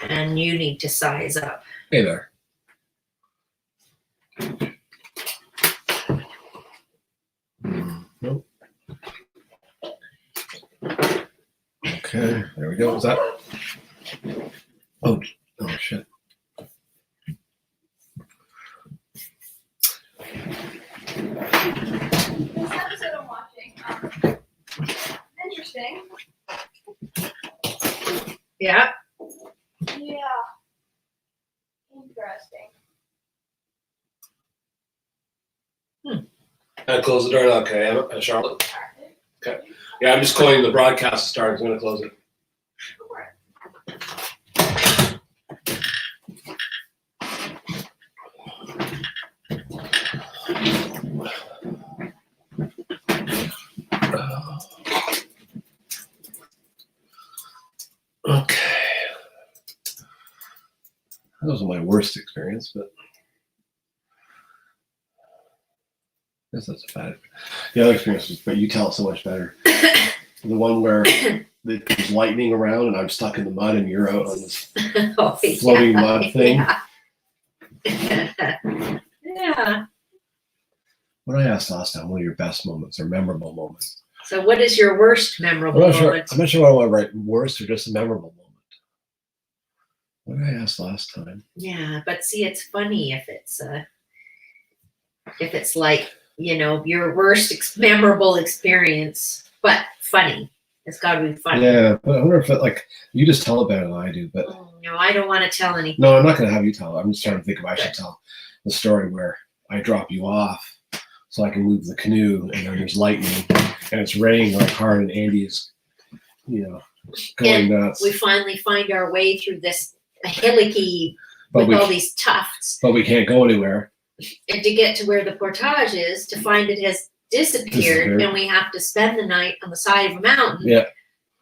And you need to size up. Hey there. Nope. Okay, there we go. Is that? Oh shit. This episode I'm watching, interesting. Yeah. Yeah. Interesting. I close the door now, okay, Charlotte? Okay. Yeah, I'm just calling the broadcast to start. I'm going to close it. Go for it. Okay. That wasn't my worst experience, but I guess that's a bad. The other experience was, but you tell it so much better. The one where there's lightning around and I'm stuck in the mud and you're out on this floating mud thing. Yeah. Yeah. What I asked last time, what are your best moments or memorable moments? So what is your worst memorable moment? I'm not sure what I want to write, worst or just a memorable moment. What did I ask last time? Yeah, but see, it's funny if it's like, you know, your worst memorable experience, but funny. It's got to be funny. Yeah, but I wonder if like you just tell it better than I do. But No, I don't want to tell anything. no, I'm not going to have you tell it. I'm just trying to think if I should tell the story where I drop you off so I can move the canoe and then there's lightning and it's raining like hard and Andy is, going nuts. We finally find our way through this hillocky with all these tufts. But we can't go anywhere. And to get to where the portage is, to find it has disappeared. And we have to spend the night on the side of a mountain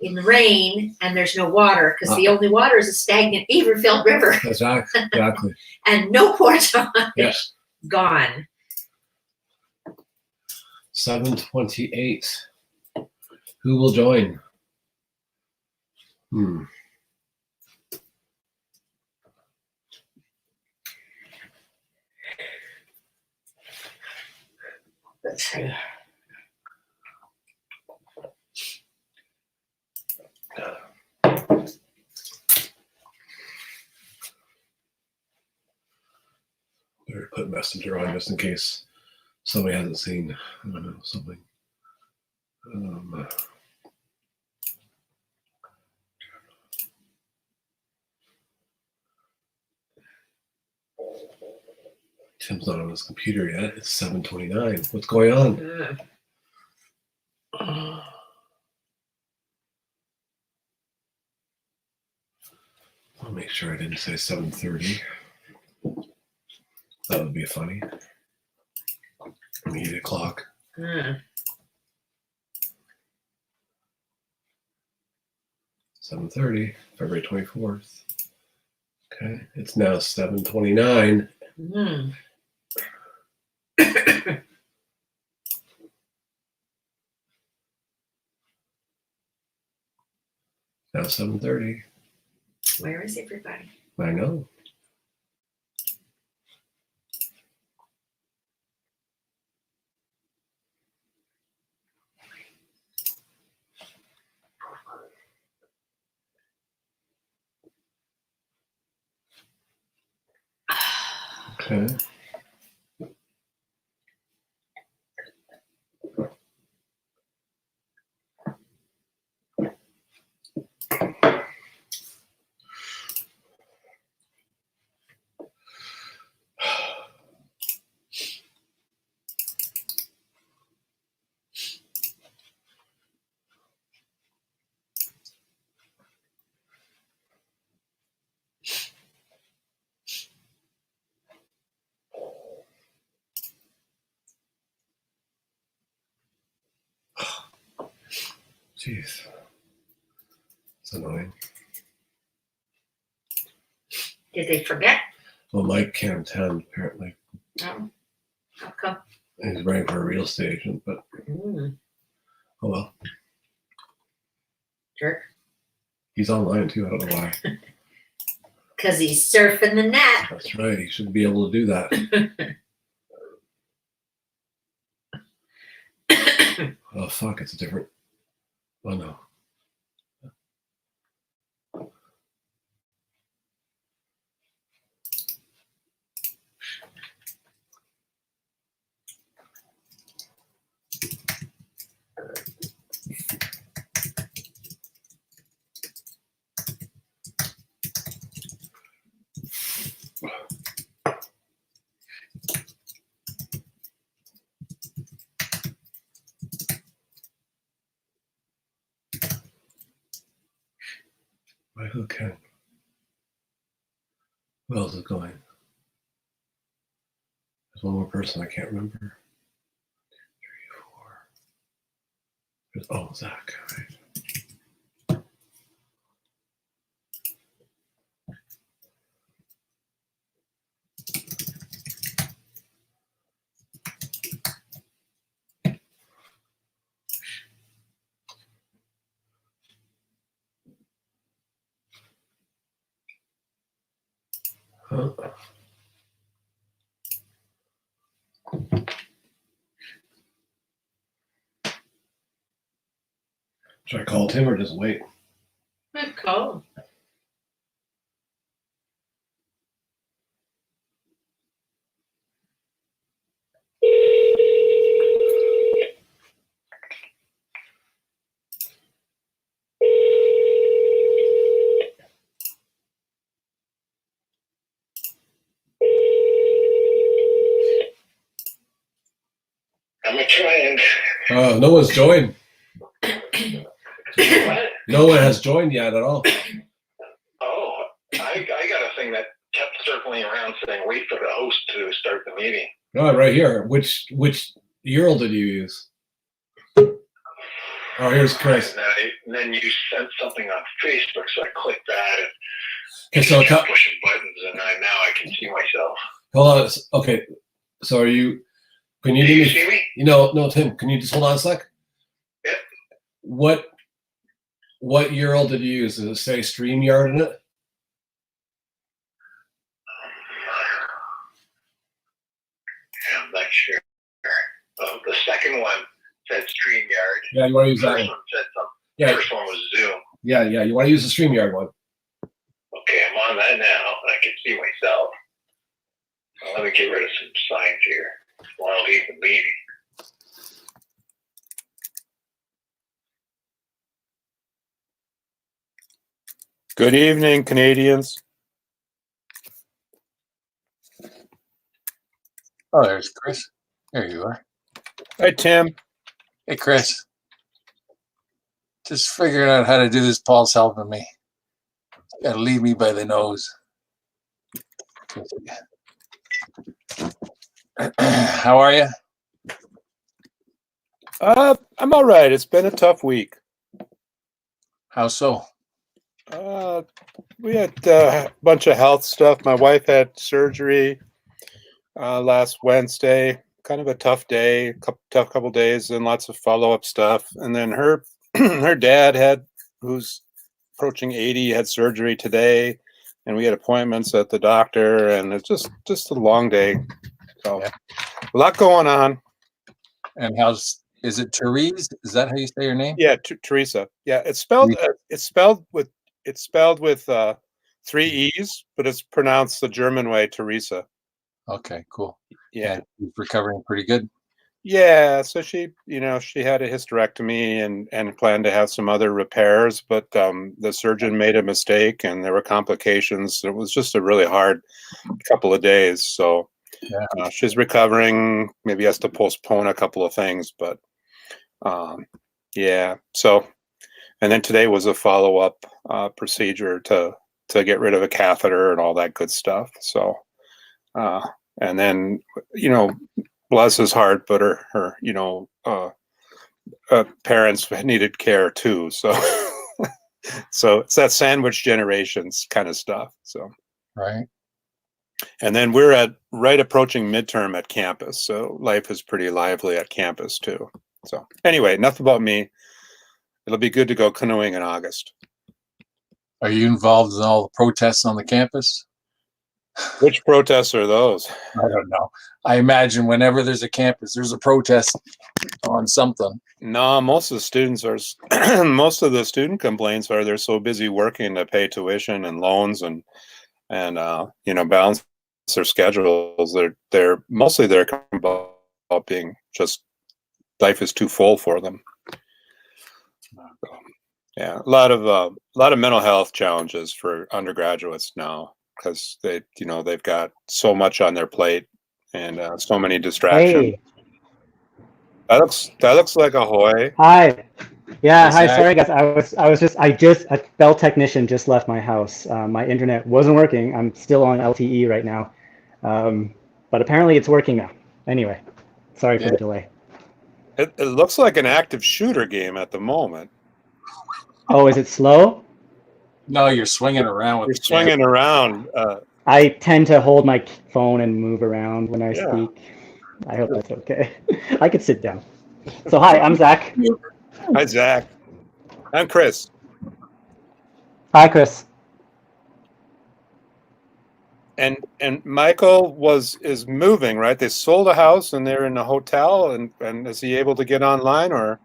in the rain, and there's no water because the only water is a stagnant beaver-filled river. Exactly. And no portage. Yes. Gone. 7:28. Who will join? Let's see. Better put Messenger on just in case somebody hasn't seen, I don't know, something. Tim's not on his computer yet. It's 7:29. What's going on? I'll make sure I didn't say 7:30. That would be funny. 8 o'clock. 7:30, February 24th. Okay, it's now 7:29. Now 7:30. Where is everybody? I know. Okay. Jeez. It's annoying. Did they forget? Well, Mike can't attend, apparently. No. How come? He's running for a real estate agent, but oh well. Jerk. He's online too, I don't know why. Because he's surfing the net. That's right. He should be able to do that. Oh, fuck. It's a different. Oh, no. Right, okay. Who else is going? There's one more person I can't remember. 3, 4. Oh, Zach. Right. Huh? Should I call Tim or just wait? Good call. I'm trying. No one's joined. What? No one has joined yet at all. Oh, I got a thing that kept circling around saying, wait for the host to start the meeting. No, right here. Which URL did you use? Oh, here's Chris. And then you sent something on Facebook, so I clicked that and Okay, so kept pushing buttons, and now I can see myself. hold on. Okay, so are you? Can you Do do you me? see me? No, Tim. Can you just hold on a sec? Yeah. What URL did you use? Does it say StreamYard in it? I'm not sure. The second one said StreamYard. Yeah, you want to use The that first one. one said something. Yeah, The first one was Zoom. yeah. You want to use the StreamYard one. Okay, I'm on that now. I can see myself. Let me get rid of some signs here while I leave the meeting. Good evening, Canadians. Oh, there's Chris. There you are. Hi, Tim. Hey, Chris. Just figuring out how to do this. Paul's helping me. Got to lead me by the nose. How are you? I'm all right. It's been a tough week. How so? We had a bunch of health stuff. My wife had surgery last Wednesday. Kind of a tough day, tough couple days, and lots of follow-up stuff. And then her her dad who's approaching 80, had surgery today, and we had appointments at the doctor, and it's just a long day. So Yeah. a lot going on. And is it Therese? Is that how you say your name? Yeah, Teresa. Yeah, it's spelled with 3 E's, but it's pronounced the German way, Teresa. Okay, cool. Yeah. And she's recovering pretty good. Yeah, so she had a hysterectomy and planned to have some other repairs, but the surgeon made a mistake and there were complications. It was just a really hard couple of days. So Yeah. she's recovering, maybe has to postpone a couple of things, but yeah. So, and then today was a follow-up procedure to get rid of a catheter and all that good stuff. So, and then, bless his heart, but her parents needed care too. So, so it's that sandwich generations kind of stuff. So, Right. and then we're right approaching midterm at campus. So life is pretty lively at campus too. So anyway, enough about me. It'll be good to go canoeing in August. Are you involved in all the protests on the campus? Which protests are those? I don't know. I imagine whenever there's a campus, there's a protest on something. No, most of the students are. Most of the student complaints are they're so busy working to pay tuition and loans and balance their schedules. They're mostly about being just life is too full for them. Yeah, a lot of mental health challenges for undergraduates now because they've got so much on their plate and so many distractions. Hey. That looks like a Hoy. Hi. Yeah, Hey, hi. Zach. Sorry, guys. A Bell technician just left my house. My internet wasn't working. I'm still on LTE right now, but apparently it's working now. Anyway, sorry for the delay. It looks like an active shooter game at the moment. Oh, is it slow? No, you're swinging around with You're the camera. swinging around. I tend to hold my phone and move around when I Yeah. speak. I hope that's okay. I could sit down. So hi, I'm Zach. Hi, Zach. I'm Chris. Hi, Chris. And Michael is moving, right? They sold a house and they're in a hotel. And is he able to get online or?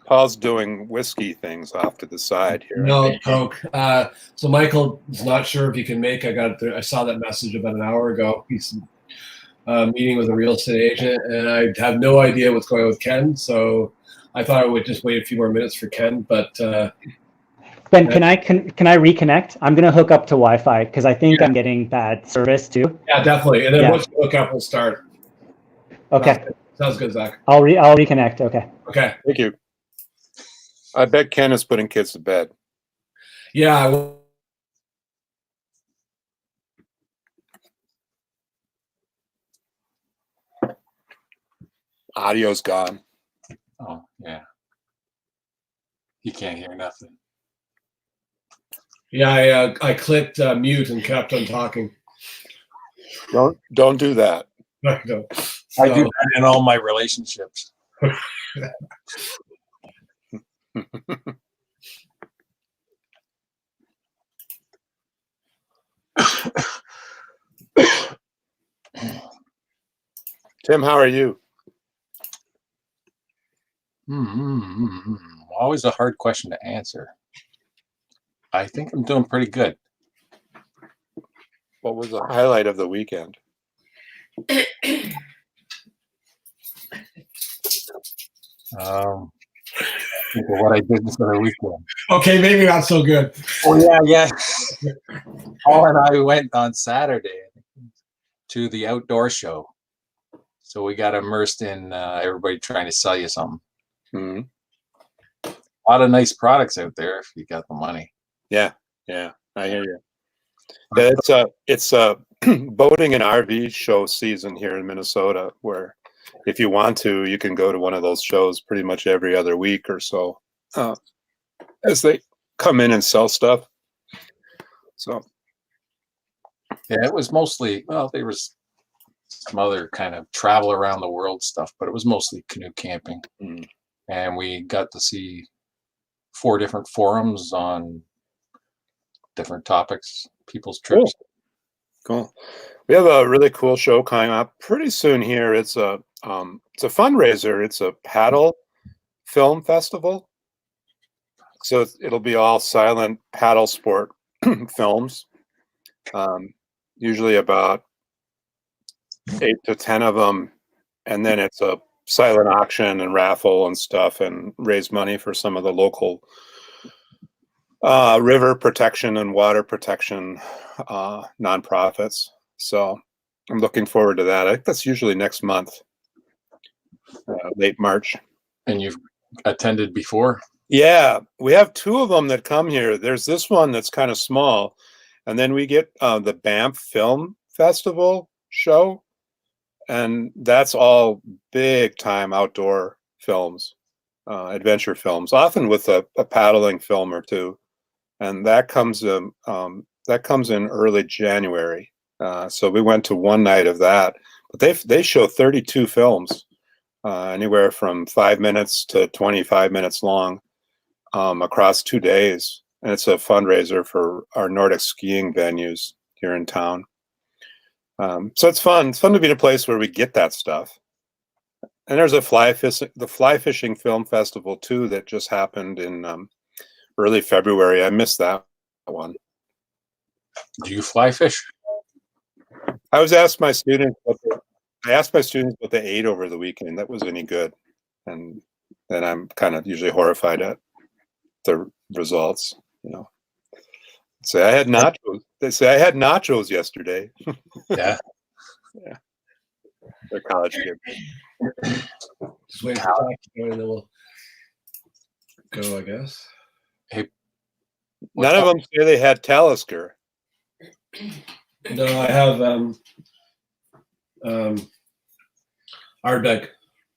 Paul's doing whiskey things off to the side here. No, Coke. So Michael is not sure if he can make. I saw that message about an hour ago. He's meeting with a real estate agent, and I have no idea what's going on with Ken. So I thought I would just wait a few more minutes for Ken. But Ben, can I reconnect? I'm gonna hook up to Wi-Fi because I think I'm getting bad service too. yeah, definitely. And then Yeah. once you hook up, we'll start. Okay, Sounds good, Zach. I'll reconnect. Okay. Okay. Thank you. I bet Ken is putting kids to bed. Yeah. Audio's gone. Oh, yeah. You can't hear nothing. Yeah, I clicked mute and kept on talking. Don't do that. No. I do that in all my relationships. Tim, how are you? Always a hard question to answer. I think I'm doing pretty good. What was the highlight of the weekend? Think of what I did for the weekend. Okay, maybe not so good. Oh yeah. Paul and I went on Saturday to the outdoor show. So we got immersed in everybody trying to sell you something. Mm-hmm. A lot of nice products out there if you got the money. Yeah, I hear you. Yeah, it's a boating and RV show season here in Minnesota, where if you want to, you can go to one of those shows pretty much every other week or so, as they come in and sell stuff. So, yeah, it was mostly, well, there was some other kind of travel around the world stuff, but it was mostly canoe camping. Mm. And we got to see 4 different forums on different topics, people's trips. Cool. We have a really cool show coming up pretty soon here. It's a fundraiser. It's a paddle film festival. So it'll be all silent paddle sport films. Usually about 8 to 10 of them, and then it's a silent auction and raffle and stuff, and raise money for some of the local river protection and water protection nonprofits. So I'm looking forward to that. I think that's usually next month, late March. And you've attended before? Yeah, we have 2 of them that come here. There's this one that's kind of small, and then we get the Banff Film Festival show, and that's all big time outdoor films, adventure films, often with a paddling film or 2, and that comes in early January. So we went to one night of that, but they show 32 films anywhere from 5 minutes to 25 minutes long, across 2 days. And it's a fundraiser for our Nordic skiing venues here in town. So it's fun. It's fun to be in a place where we get that stuff. And there's the fly fishing film festival too that just happened in early February. I missed that one. Do you fly fish? I asked my students what they ate over the weekend. That was any good, and then I'm kind of usually horrified at the results. You know, say I had nachos. They say I had nachos yesterday. Yeah. Yeah. They're college kids. Just wait for Zach to go and then we'll go, I guess. None of them say they had Talisker. No, I have Ardbeg.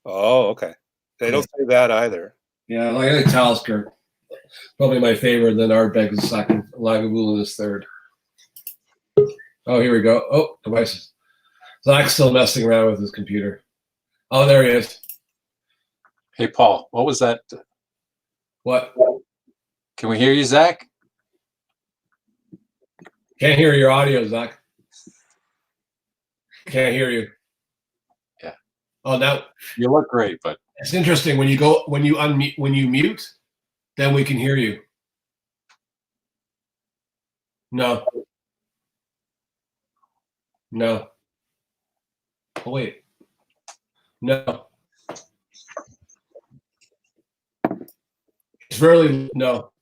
Oh, okay. They don't say that either. Yeah, I like Talisker. Probably my favorite. Then Ardbeg is second. Lagavulin is third. Oh, here we go. Oh, devices. Zach's still messing around with his computer. Oh, there he is. Hey, Paul, what was that? What? Can we hear you, Zach? Can't hear your audio, Zach. Can't hear you. Yeah. Oh, now You look great, but it's interesting when you unmute, when you mute, then we can hear you. No. No. Oh, wait. No. It's really no.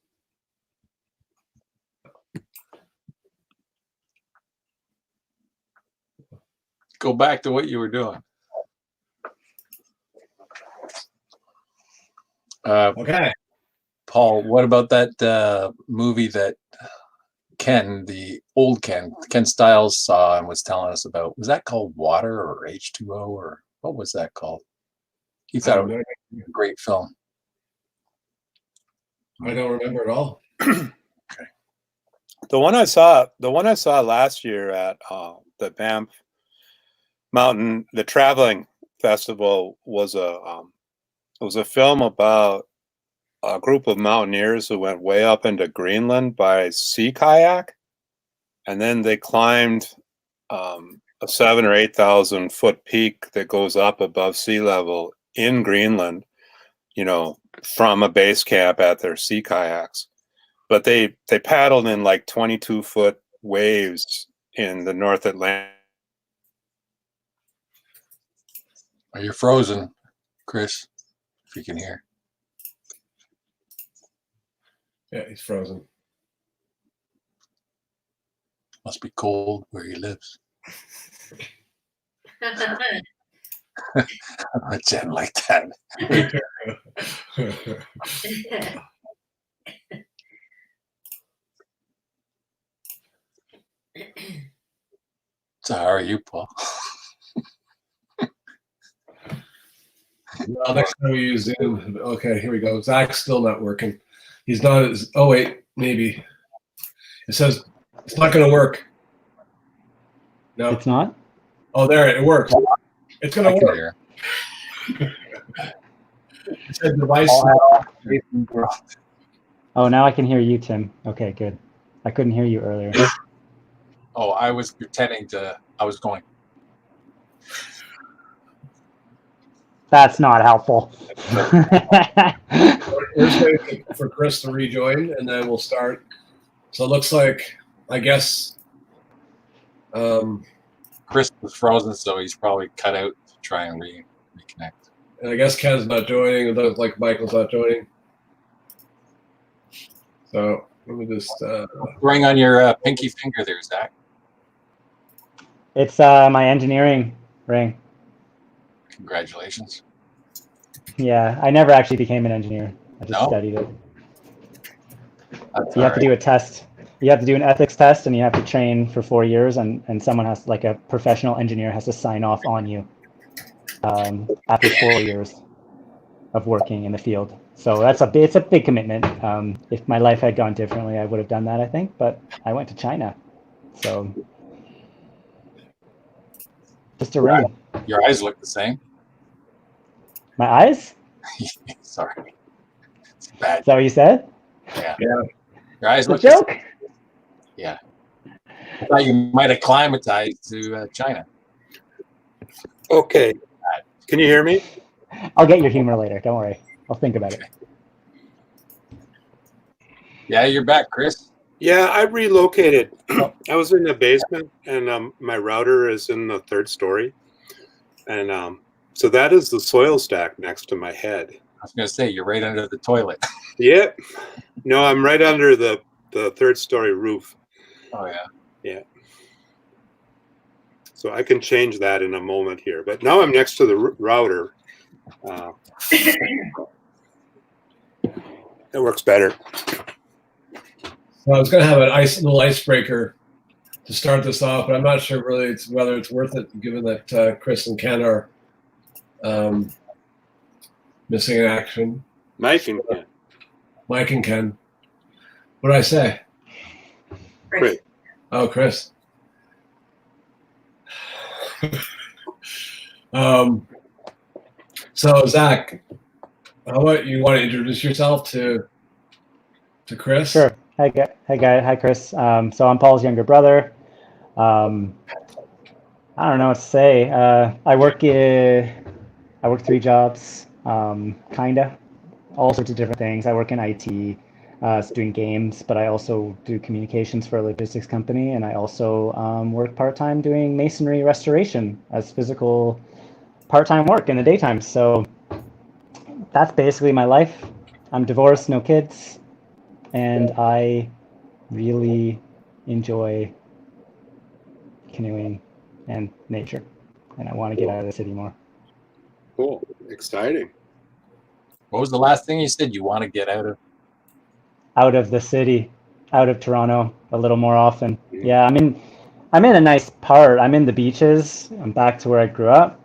go back to what you were doing. Okay. Paul, what about that movie that the old Ken Stiles saw and was telling us about? Was that called Water or H2O or what was that called? He thought it was a great film. I don't remember at all. Okay. The one I saw last year at the Banff Mountain, the Traveling Festival was a film about a group of mountaineers who went way up into Greenland by sea kayak, and then they climbed a 7,000 or 8,000 foot peak that goes up above sea level in Greenland, you know, from a base camp at their sea kayaks. But they paddled in like 22-foot waves in the North Atlantic. Are you frozen, Chris? If you can hear. Yeah, he's frozen. Must be cold where he lives. A Jen like that. So how are you, Paul? Well, next time we use Zoom. Okay, here we go. Zach's still not working. He's not as. Oh wait, maybe. It says it's not going to work. No, It's not? Oh, there it works. It's going to work. Hear. It said device. Oh, now I can hear you, Tim. Okay, good. I couldn't hear you earlier. Oh, I was pretending to. I was going. That's not helpful. We're just waiting for Chris to rejoin, and then we'll start. So it looks like, I guess. Chris was frozen, so he's probably cut out to try and reconnect. And I guess Ken's not joining. It looks like Michael's not joining. So let me just. Ring on your pinky finger there, Zach. It's my engineering ring. Congratulations. Yeah, I never actually became an engineer. I just studied it. You have to do a test. You have to do an ethics test, and you have to train for 4 years, and someone has, like a professional engineer has to sign off on you after 4 years of working in the field. So it's a big commitment. If my life had gone differently, I would have done that, I think, but I went to China. So just a ring. Your eyes look the same. My eyes? Sorry. It's bad. Is that what you said? Yeah. Yeah. Your eyes It's a look. joke. Yeah. I thought you might have climatized to China. Okay. Can you hear me? I'll get your humor later. Don't worry. I'll think about it. Yeah, you're back, Chris. Yeah, I relocated. Oh. I was in the basement, and my router is in the third story, and so that is the soil stack next to my head. I was going to say, you're right under the toilet. Yep. No, I'm right under the third story roof. Oh, yeah. Yeah. So I can change that in a moment here, but now I'm next to the router. It works better. So I was going to have a little icebreaker to start this off, but I'm not sure really whether it's worth it, given that Chris and Ken are missing in action. Mike and Ken. Mike and Ken. What did I say? Chris. Oh, Chris. So Zach, how about you want to introduce yourself to Chris? Sure. Hi, guy. Hi, Chris. So I'm Paul's younger brother. I don't know what to say. I work 3 jobs, kinda, all sorts of different things. I work in IT, doing games, but I also do communications for a logistics company, and I also work part-time doing masonry restoration as physical part-time work in the daytime. So that's basically my life. I'm divorced, no kids, and I really enjoy canoeing and nature, and I want to get out of the city more. Cool. Exciting. What was the last thing you said you want to get out of? Out of the city, out of Toronto a little more often. Yeah, I'm in a nice part. I'm in the beaches. I'm back to where I grew up.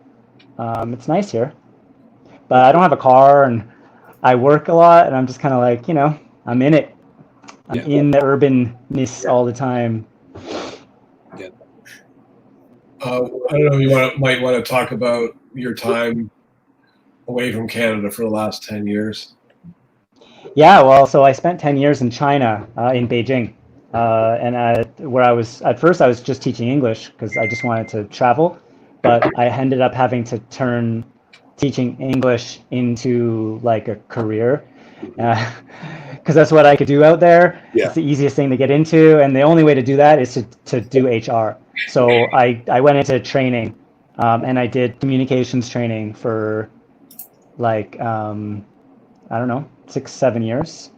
It's nice here, but I don't have a car, and I work a lot, and I'm just kind of like, I'm in it. I'm in the urbanness all the time. Yeah. I don't know if you might want to talk about your time away from Canada for the last 10 years. Yeah, well, so I spent 10 years in China, in Beijing, and where I was at first, I was just teaching English because I just wanted to travel, but I ended up having to turn teaching English into like a career, because that's what I could do out there. Yeah. It's the easiest thing to get into, and the only way to do that is to do HR. So I went into training, and I did communications training for like I don't know, 6-7 years.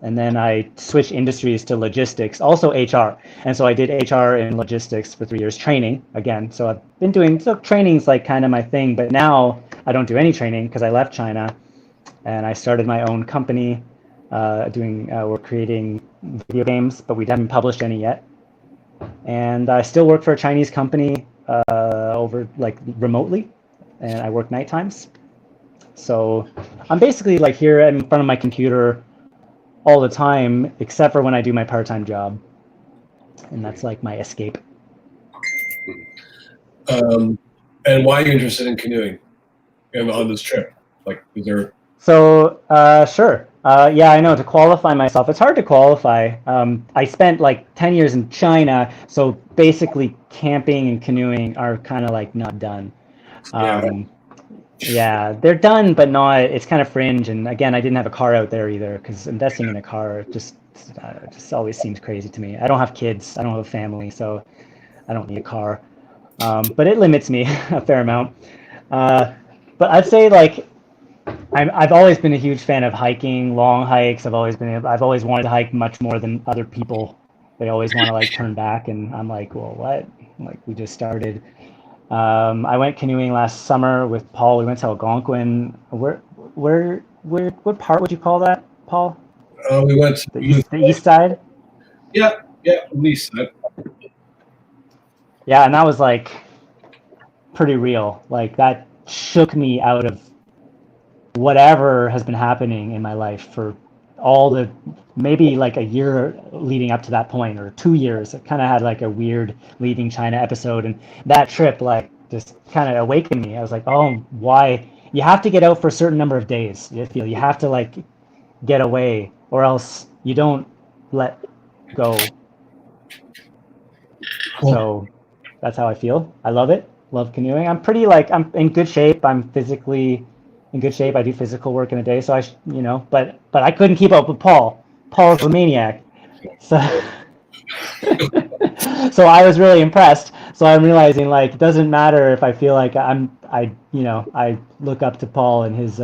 And then I switched industries to logistics, also HR. And so I did HR and logistics for 3 years, training again. So I've been doing, so training's like kind of my thing, but now I don't do any training because I left China and I started my own company we're creating video games, but we haven't published any yet. And I still work for a Chinese company over like remotely, and I work night times. So I'm basically like here in front of my computer all the time, except for when I do my part-time job. And that's like my escape. And why are you interested in canoeing on this trip? Like, is there... So, sure. Yeah, I know, to qualify myself, it's hard to qualify. I spent like 10 years in China, so basically camping and canoeing are kind of like not done. Yeah, they're done, but not, it's kind of fringe. And again, I didn't have a car out there either, because investing in a car just always seems crazy to me. I don't have kids, I don't have a family, so I don't need a car. But it limits me a fair amount. But I'd say like, I've always been a huge fan of hiking, long hikes. I've always wanted to hike much more than other people. They always want to like turn back, and I'm like, well, what? Like, we just started. I went canoeing last summer with Paul. We went to Algonquin. What part would you call that, Paul? We went to the east side. Yeah, the east side. Yeah, and that was like pretty real. Like, that shook me out of whatever has been happening in my life for maybe like a year leading up to that point, or 2 years. It kind of had like a weird leaving China episode, and that trip like just kind of awakened me. I was like, oh, why you have to get out for a certain number of days. You feel you have to like get away, or else you don't let go. So that's how I feel. I love it. Love canoeing. I'm pretty like I'm in good shape. I'm physically in good shape. I do physical work in a day, so but I couldn't keep up with Paul. Paul's a maniac. So so I was really impressed. So I'm realizing like it doesn't matter if I feel like I look up to Paul and his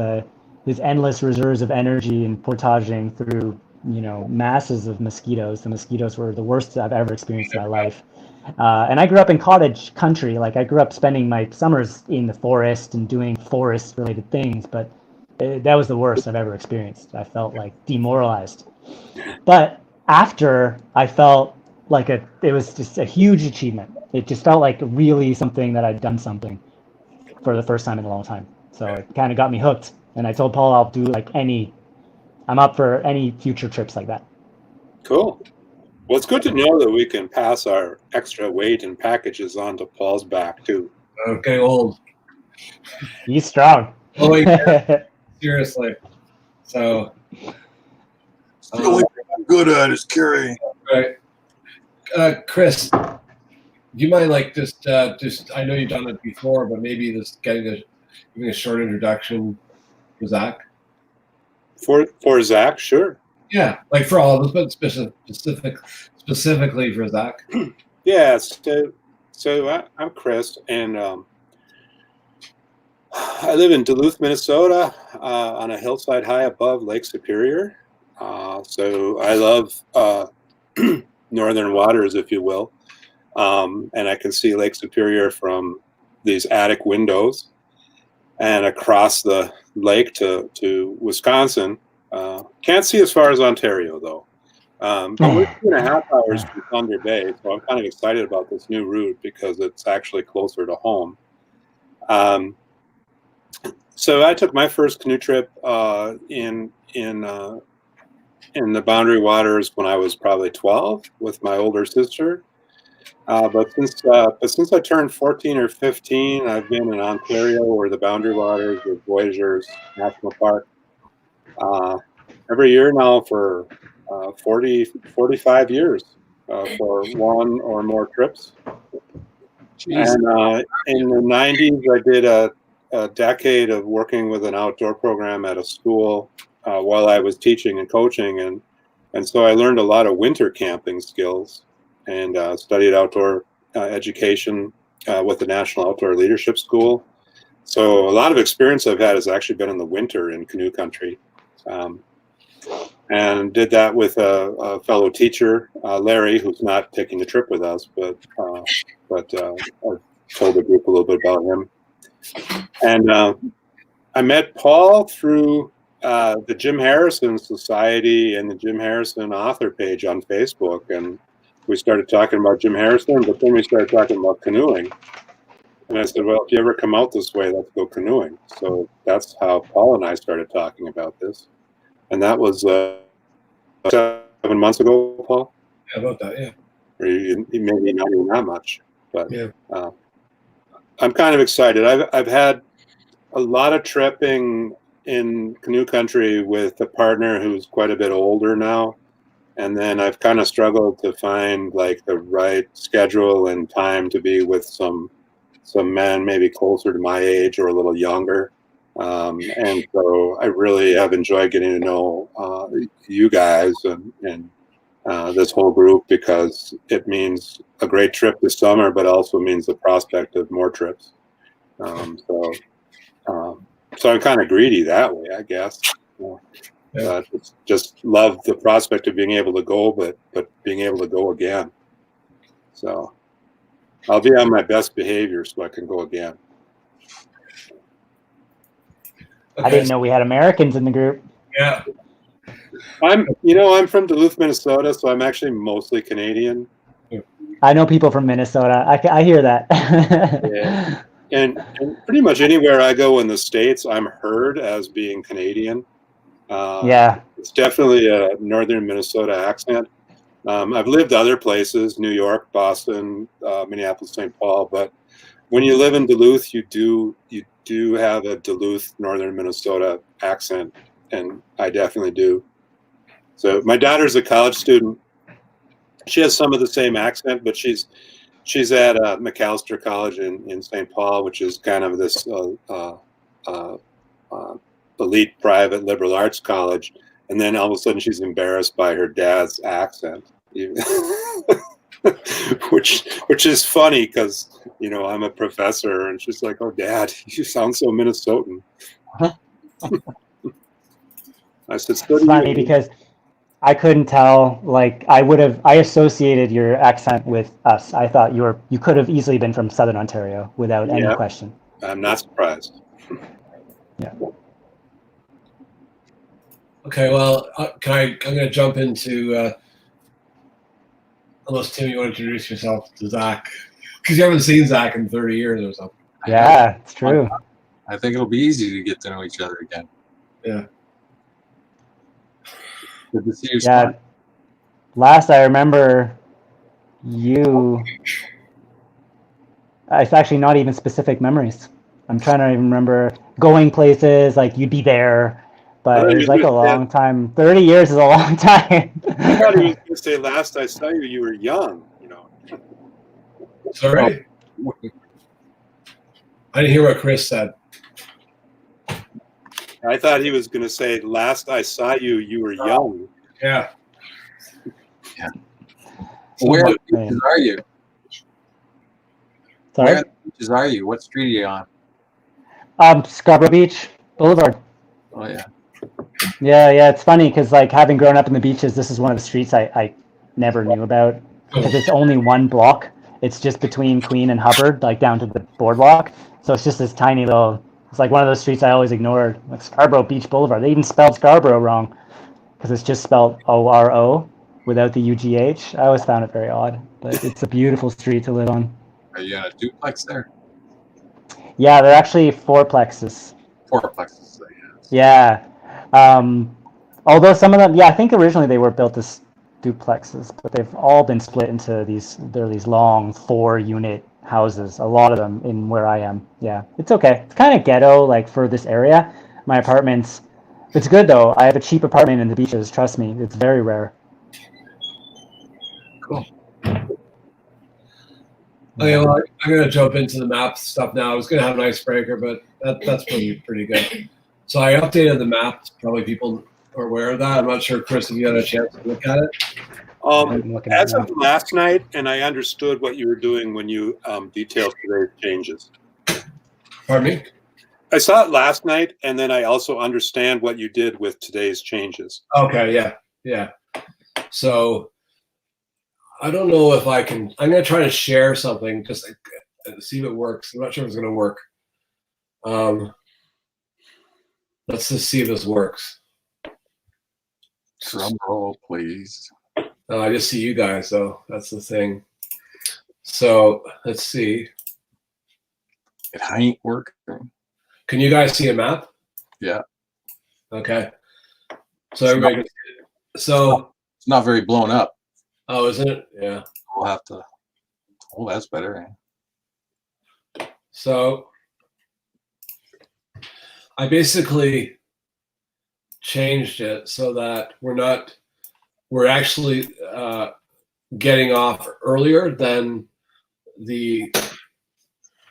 endless reserves of energy and portaging through masses of mosquitoes. The mosquitoes were the worst I've ever experienced in my life. And I grew up in cottage country. Like I grew up spending my summers in the forest and doing forest related things, but that was the worst I've ever experienced. I felt like demoralized. But after I felt like it was just a huge achievement. It just felt like really something that I'd done something for the first time in a long time. So it kind of got me hooked. And I told Paul I'll do I'm up for any future trips like that. Cool. Well, it's good to know that we can pass our extra weight and packages onto Paul's back too. Okay, old. He's strong. Oh, yeah. Seriously. So. The only thing I'm good at is carrying. Right. Chris, do you mind just I know you've done it before, but maybe just giving a short introduction for Zach? For Zach, sure. Yeah, like for all of us, but specifically for Zach. Yeah, so I'm Chris, and I live in Duluth, Minnesota, on a hillside high above Lake Superior. So I love northern waters, if you will, and I can see Lake Superior from these attic windows, and across the lake to Wisconsin. Can't see as far as Ontario though. But we're 2.5 hours from Thunder Bay, so I'm kind of excited about this new route because it's actually closer to home. So I took my first canoe trip in the Boundary Waters when I was probably 12 with my older sister. But since I turned 14 or 15, I've been in Ontario or the Boundary Waters with Voyageurs National Park every year now for 45 years for one or more trips. Jeez. And in the 90s, I did a decade of working with an outdoor program at a school while I was teaching and coaching, and so I learned a lot of winter camping skills and studied outdoor education with the National Outdoor Leadership School. So a lot of experience I've had has actually been in the winter in canoe country. And did that with a fellow teacher, Larry, who's not taking the trip with us, but I told the group a little bit about him. And I met Paul through the Jim Harrison Society and the Jim Harrison author page on Facebook, and we started talking about Jim Harrison, but then we started talking about canoeing. And I said, well, if you ever come out this way, let's go canoeing. So that's how Paul and I started talking about this. And that was 7 months ago, Paul? Yeah, about that, yeah. Or maybe not even that much. But yeah. I'm kind of excited. I've had a lot of tripping in canoe country with a partner who's quite a bit older now. And then I've kind of struggled to find like the right schedule and time to be with some men maybe closer to my age or a little younger. And so I really have enjoyed getting to know you guys and this whole group, because it means a great trip this summer, but also means the prospect of more trips. So I'm kind of greedy that way, I guess. Just love the prospect of being able to go, but being able to go again. So I'll be on my best behavior so I can go again. I didn't know we had Americans in the group. Yeah. I'm from Duluth, Minnesota, so I'm actually mostly Canadian. I know people from Minnesota. I hear that. Yeah. And pretty much anywhere I go in the States, I'm heard as being Canadian. Yeah. It's definitely a northern Minnesota accent. I've lived other places, New York, Boston, Minneapolis, St. Paul, but when you live in Duluth, you do have a Duluth, northern Minnesota accent, and I definitely do. So my daughter's a college student. She has some of the same accent, but she's at McAllister College in St. Paul, which is kind of this elite private liberal arts college. And then all of a sudden she's embarrassed by her dad's accent, which is funny because, you know, I'm a professor and she's like, "Oh, Dad, you sound so Minnesotan." I said, "So do It's funny you." because I couldn't tell. Like I associated your accent with us. I thought you could have easily been from Southern Ontario without any Yeah. question. I'm not surprised. Yeah. Okay, well, I'm going to jump into, unless Tim, you want to introduce yourself to Zach, because you haven't seen Zach in 30 years or something. Yeah, it's true. I think it'll be easy to get to know each other again. Yeah. Good to see you. Yeah. Smart. Last I remember you, it's actually not even specific memories. I'm trying to even remember going places, like you'd be there, but it was like a long time. 30 years is a long time. I thought he was going to say, "Last I saw you, you were young." You know. Sorry? I didn't hear what Chris said. I thought he was going to say, "Last I saw you, you were young." Yeah. Where on the beaches are you? Sorry? Where on the beaches are you? What street are you on? Scarborough Beach Boulevard. Oh yeah. Yeah, it's funny because like having grown up in the beaches, this is one of the streets I never knew about because it's only one block. It's just between Queen and Hubbard, like down to the boardwalk. So it's just this tiny little, it's like one of those streets I always ignored, like Scarborough Beach Boulevard. They even spelled Scarborough wrong because it's just spelled ORO without the UGH. I always found it very odd, but it's a beautiful street to live on. Are you on a duplex there? Yeah, they're actually fourplexes. Fourplexes. Yeah. Although some of them, yeah, I think originally they were built as duplexes, but they've all been split into these long 4-unit houses, a lot of them in where I am. Yeah, it's okay. It's kind of ghetto, like for this area. My apartment's, it's good though. I have a cheap apartment in the beaches, trust me. It's very rare. Cool. Okay, well, I'm going to jump into the map stuff now. I was going to have an icebreaker, but that's pretty good. So I updated the map. Probably people are aware of that. I'm not sure, Chris, if you had a chance to look at it. As of last night, and I understood what you were doing when you detailed today's changes. Pardon me? I saw it last night, and then I also understand what you did with today's changes. Okay, yeah. So I don't know if I can. I'm going to try to share something just to see if it works. I'm not sure if it's going to work. Let's just see if this works. Drum roll, please. I just see you guys, though. That's the thing. So let's see. It ain't working. Can you guys see a map? Yeah. Okay. So everybody can see it. So it's not very blown up. Oh, isn't it? Yeah. We'll have to. Oh, that's better. So I basically changed it so that we're actually getting off earlier than the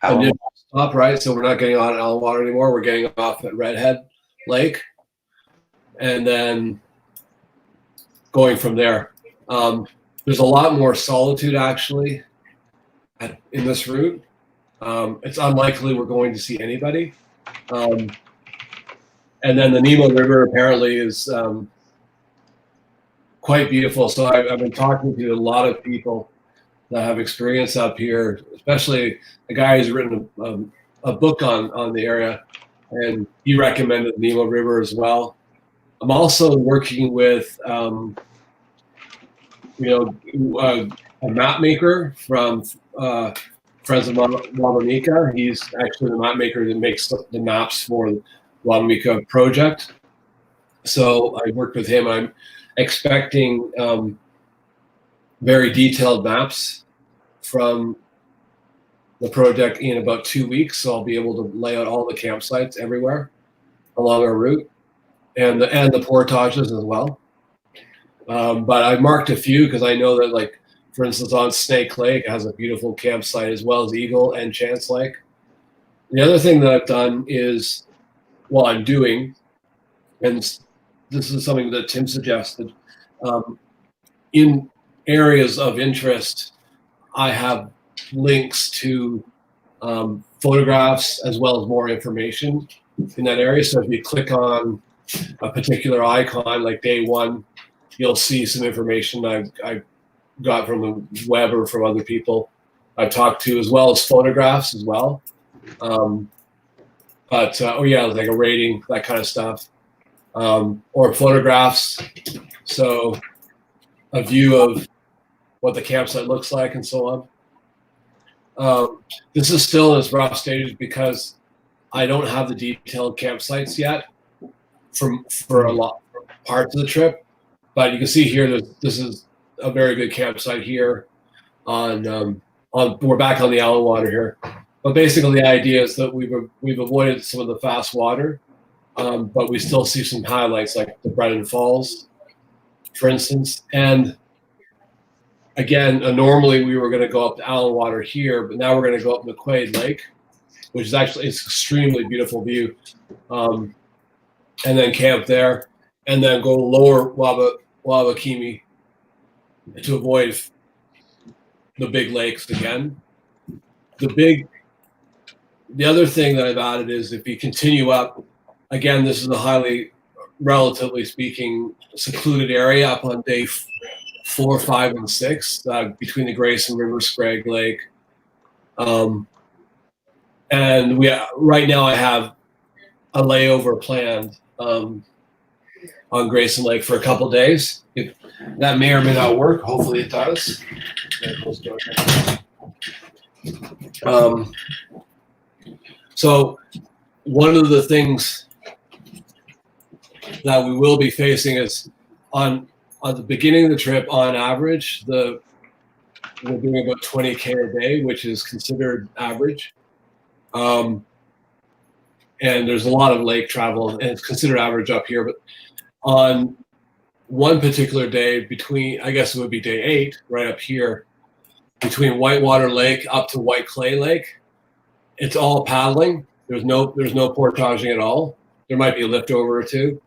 initial stop, right? So we're not getting on at Allenwater anymore. We're getting off at Redhead Lake and then going from there. There's a lot more solitude actually in this route. It's unlikely we're going to see anybody. And then the Nemo River apparently is quite beautiful. So I've been talking to a lot of people that have experience up here, especially a guy who's written a book on the area, and he recommended the Nemo River as well. I'm also working with a map maker from Friends of Wabakimi. He's actually the map maker that makes the maps for the Wabakimi project. So I worked with him. I'm expecting very detailed maps from the project in about 2 weeks, so I'll be able to lay out all the campsites everywhere along our route, and the portages as well. But I marked a few because I know that, like, for instance, on Snake Lake, it has a beautiful campsite, as well as Eagle and Chance Lake. The other thing that I've done is, well, I'm doing, and this is something that Tim suggested, in areas of interest, I have links to photographs as well as more information in that area. So if you click on a particular icon, like day one, you'll see some information I got from the web or from other people I've talked to, as well as photographs as well. Like a rating, that kind of stuff, or photographs. So a view of what the campsite looks like and so on. This is still in its rough stages because I don't have the detailed campsites yet for a lot parts of the trip. But you can see here, this is a very good campsite here. We're back on the Allen Water here. But basically, the idea is that we've avoided some of the fast water, but we still see some highlights like the Brennan Falls, for instance. And again, normally we were going to go up to Allen Water here, but now we're going to go up McQuaid Lake, which is actually, it's extremely beautiful view, and then camp there, and then go lower Wabakimi to avoid the big lakes again. The other thing that I've added is if you continue up, again, this is a highly, relatively speaking, secluded area up on day 4, 5, and 6, between the Grayson River, Sprague Lake. And right now I have a layover planned on Grayson Lake for a couple days. If that may or may not work, hopefully it does. So one of the things that we will be facing is on the beginning of the trip, on average, we're doing about 20K a day, which is considered average. And there's a lot of lake travel, and it's considered average up here. But on one particular day, I guess it would be day 8, right up here, between Whitewater Lake up to White Clay Lake, it's all paddling. There's no portaging at all. There might be a lift over or two,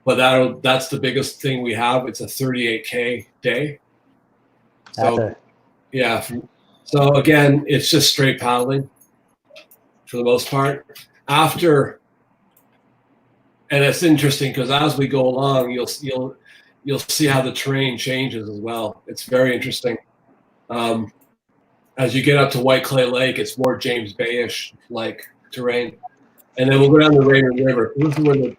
but that's the biggest thing we have. It's a 38K day. So yeah. So again, it's just straight paddling for the most part. And it's interesting because as we go along, you'll see how the terrain changes as well. It's very interesting. As you get up to White Clay Lake, it's more James Bay-ish like terrain. And then we'll go down the Raymond River. This is where the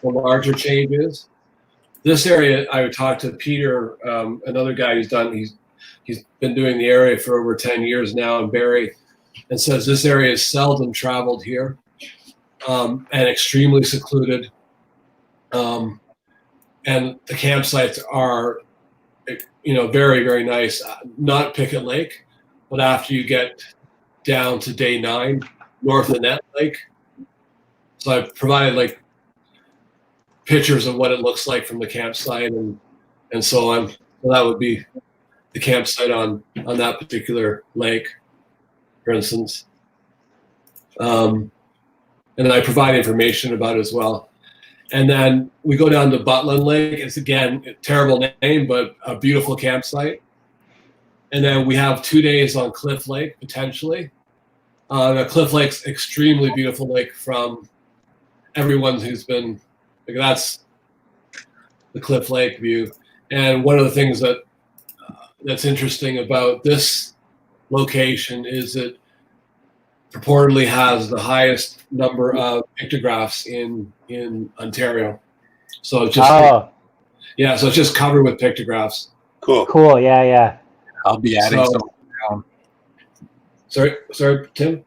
larger change is. This area, I would talk to Peter, another guy he's been doing the area for over 10 years now in Barrie, and says this area is seldom traveled here, and extremely secluded. And the campsites are, very, very nice. Not Pickett Lake, but after you get down to day 9, north of Net Lake. So I've provided pictures of what it looks like from the campsite and so on. So that would be the campsite on that particular lake, for instance. And then I provide information about it as well. And then we go down to Butland Lake. It's, again, a terrible name, but a beautiful campsite. And then we have 2 days on Cliff Lake, potentially. Cliff Lake's extremely beautiful lake from everyone who's been, that's the Cliff Lake view. And one of the things that's interesting about this location is it purportedly has the highest number of pictographs in Ontario. So it's just so it's just covered with pictographs. Cool. Yeah. I'll be adding some of my own. Sorry, Tim?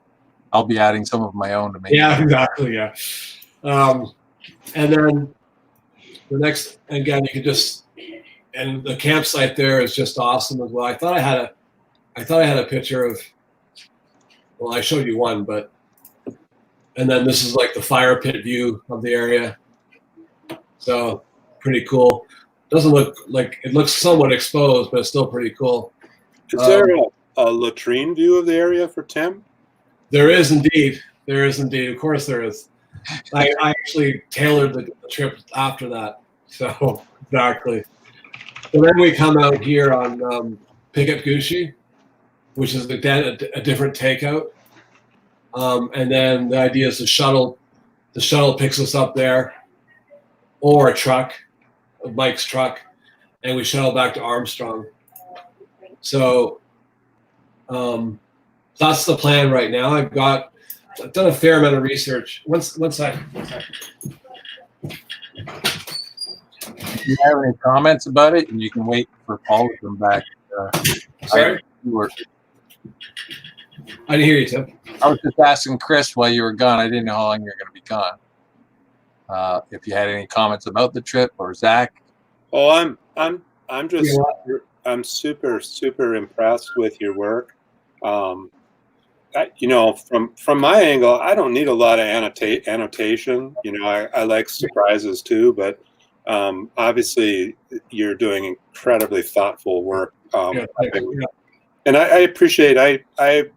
I'll be adding some of my own to make. Yeah, exactly. Yeah. And then the next, again, you could and the campsite there is just awesome as well. I thought I had a picture of Well, I showed you one, but and then this is like the fire pit view of the area. So pretty cool. Doesn't look like it looks somewhat exposed, but it's still pretty cool. Is there a latrine view of the area for Tim? There is indeed. There is indeed. Of course there is. I actually tailored the trip after that. So exactly. So then we come out here on Picket Gucci, which is again a different takeout. And then the idea is the shuttle picks us up there, or a truck, Mike's truck, and we shuttle back to Armstrong. So that's the plan right now. I've done a fair amount of research. One second. Do you have any comments about it? And you can wait for Paul to come back. Sorry? I didn't hear you, Tim. I was just asking Chris while you were gone. I didn't know how long you were going to be gone. If you had any comments about the trip, or Zach. Oh, I'm super impressed with your work. From my angle, I don't need a lot of annotation. I like surprises too, but obviously you're doing incredibly thoughtful work. And I appreciate. I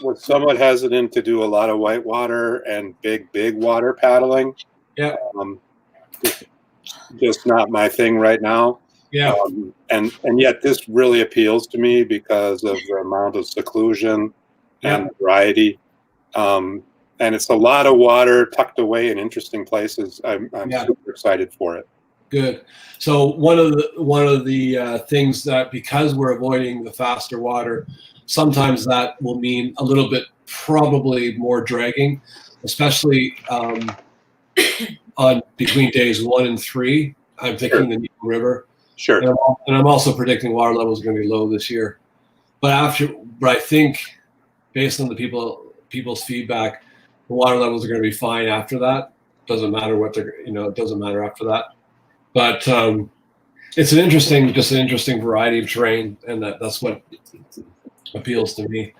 was somewhat hesitant to do a lot of whitewater and big water paddling. Yeah. Just not my thing right now. Yeah. And yet this really appeals to me because of the amount of seclusion and variety. And it's a lot of water tucked away in interesting places. I'm super excited for it. Good. So one of the things that, because we're avoiding the faster water, sometimes that will mean a little bit probably more dragging, especially on between days 1 and 3. I'm thinking the Needle River. Sure. And I'm also predicting water levels are going to be low this year. But I think based on the people's feedback, the water levels are going to be fine after that. Doesn't matter what it doesn't matter after that. But it's an interesting variety of terrain, and that's what appeals to me.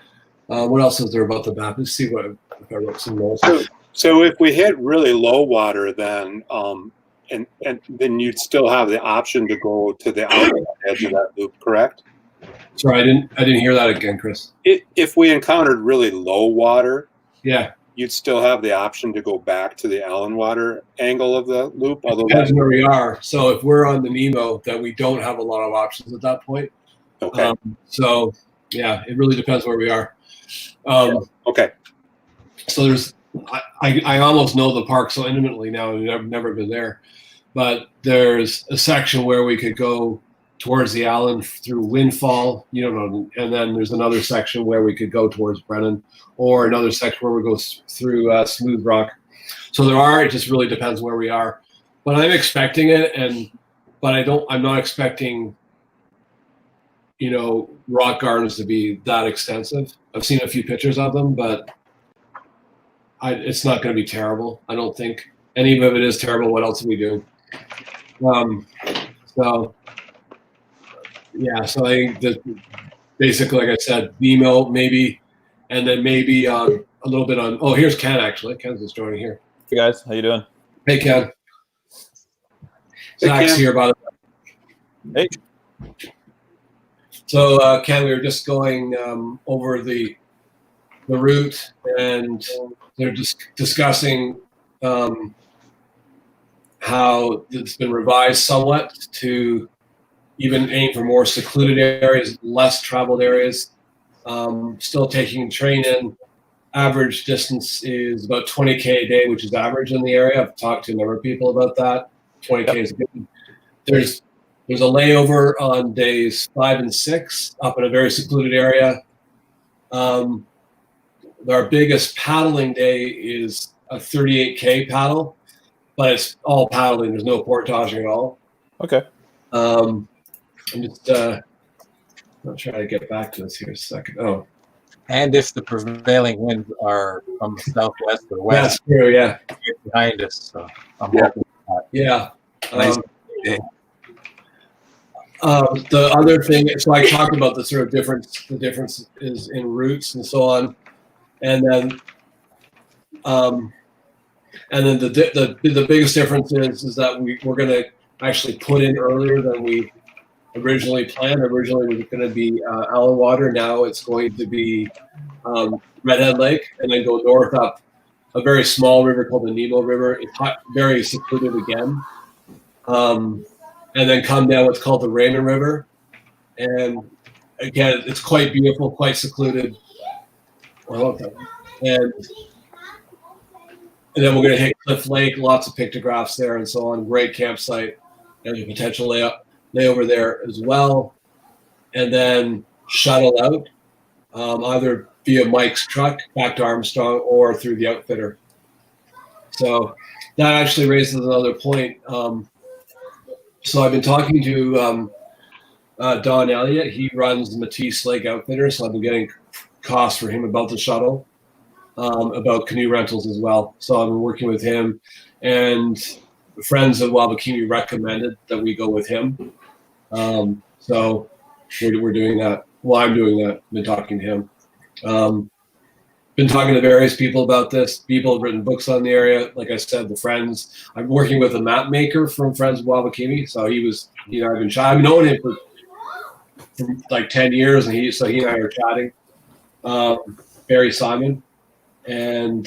What else is there about the map? Let's see if I wrote some notes. So if we hit really low water, then and then you'd still have the option to go to the outer edge of that loop, correct? Sorry, I didn't hear that again, Chris. If we encountered really low water, yeah, you'd still have the option to go back to the Allen water angle of the loop. Although that's where we are. So if we're on the Nemo, then we don't have a lot of options at that point. Okay. So yeah, it really depends where we are. Okay. So I almost know the park so intimately now, and I've never been there. But there's a section where we could go towards the Allen through Windfall, and then there's another section where we could go towards Brennan, or another section where we go through Smooth Rock. So it just really depends where we are. But I'm expecting it, but I'm not expecting, rock gardens to be that extensive. I've seen a few pictures of them, but it's not going to be terrible, I don't think. And even if it is terrible, what else are we doing? So I think that basically, like I said, Nemo maybe, and then maybe a little bit on. Oh, here's Ken actually. Ken's just joining here. Hey guys, how you doing? Hey Ken. Zach's here, by the way. Hey. So Ken, we were just going over the route, and they're just discussing how it's been revised somewhat to even aim for more secluded areas, less traveled areas. Still taking train in. Average distance is about 20K a day, which is average in the area. I've talked to a number of people about that. 20K is good. There's a layover on days 5 and 6 up in a very secluded area. Our biggest paddling day is a 38K paddle, but it's all paddling. There's no portaging at all. Okay. I'm just I'll try to get back to this here a second. Oh. And if the prevailing winds are from the southwest or west, that's true, yeah, behind us. So I'm hoping that. Yeah. Nice day. The other thing, so I talked about the sort of difference, the differences in routes and so on. and then the biggest difference is that we're going to actually put in earlier than we originally planned. Originally, it was going to be Allen Water. Now it's going to be Redhead Lake, and then go north up a very small river called the Nemo River. It's very secluded again. And then come down what's called the Raymond River. And again, it's quite beautiful, quite secluded. And then we're going to hit Cliff Lake, lots of pictographs there and so on. Great campsite. There's a potential layover there as well. And then shuttle out, either via Mike's truck back to Armstrong or through the outfitter. So that actually raises another point. So I've been talking to Don Elliott. He runs the Matisse Lake Outfitter, so I've been getting costs for him about the shuttle, about canoe rentals as well. So I've been working with him, and friends of Wabakimi recommended that we go with him. So we're doing that. Well, I'm doing that. Been talking to him. Been talking to various people about this. People have written books on the area. Like I said, the friends. I'm working with a map maker from Friends of Wabakimi. So he was, I've known him for like 10 years, and he and I are chatting. Barry Simon and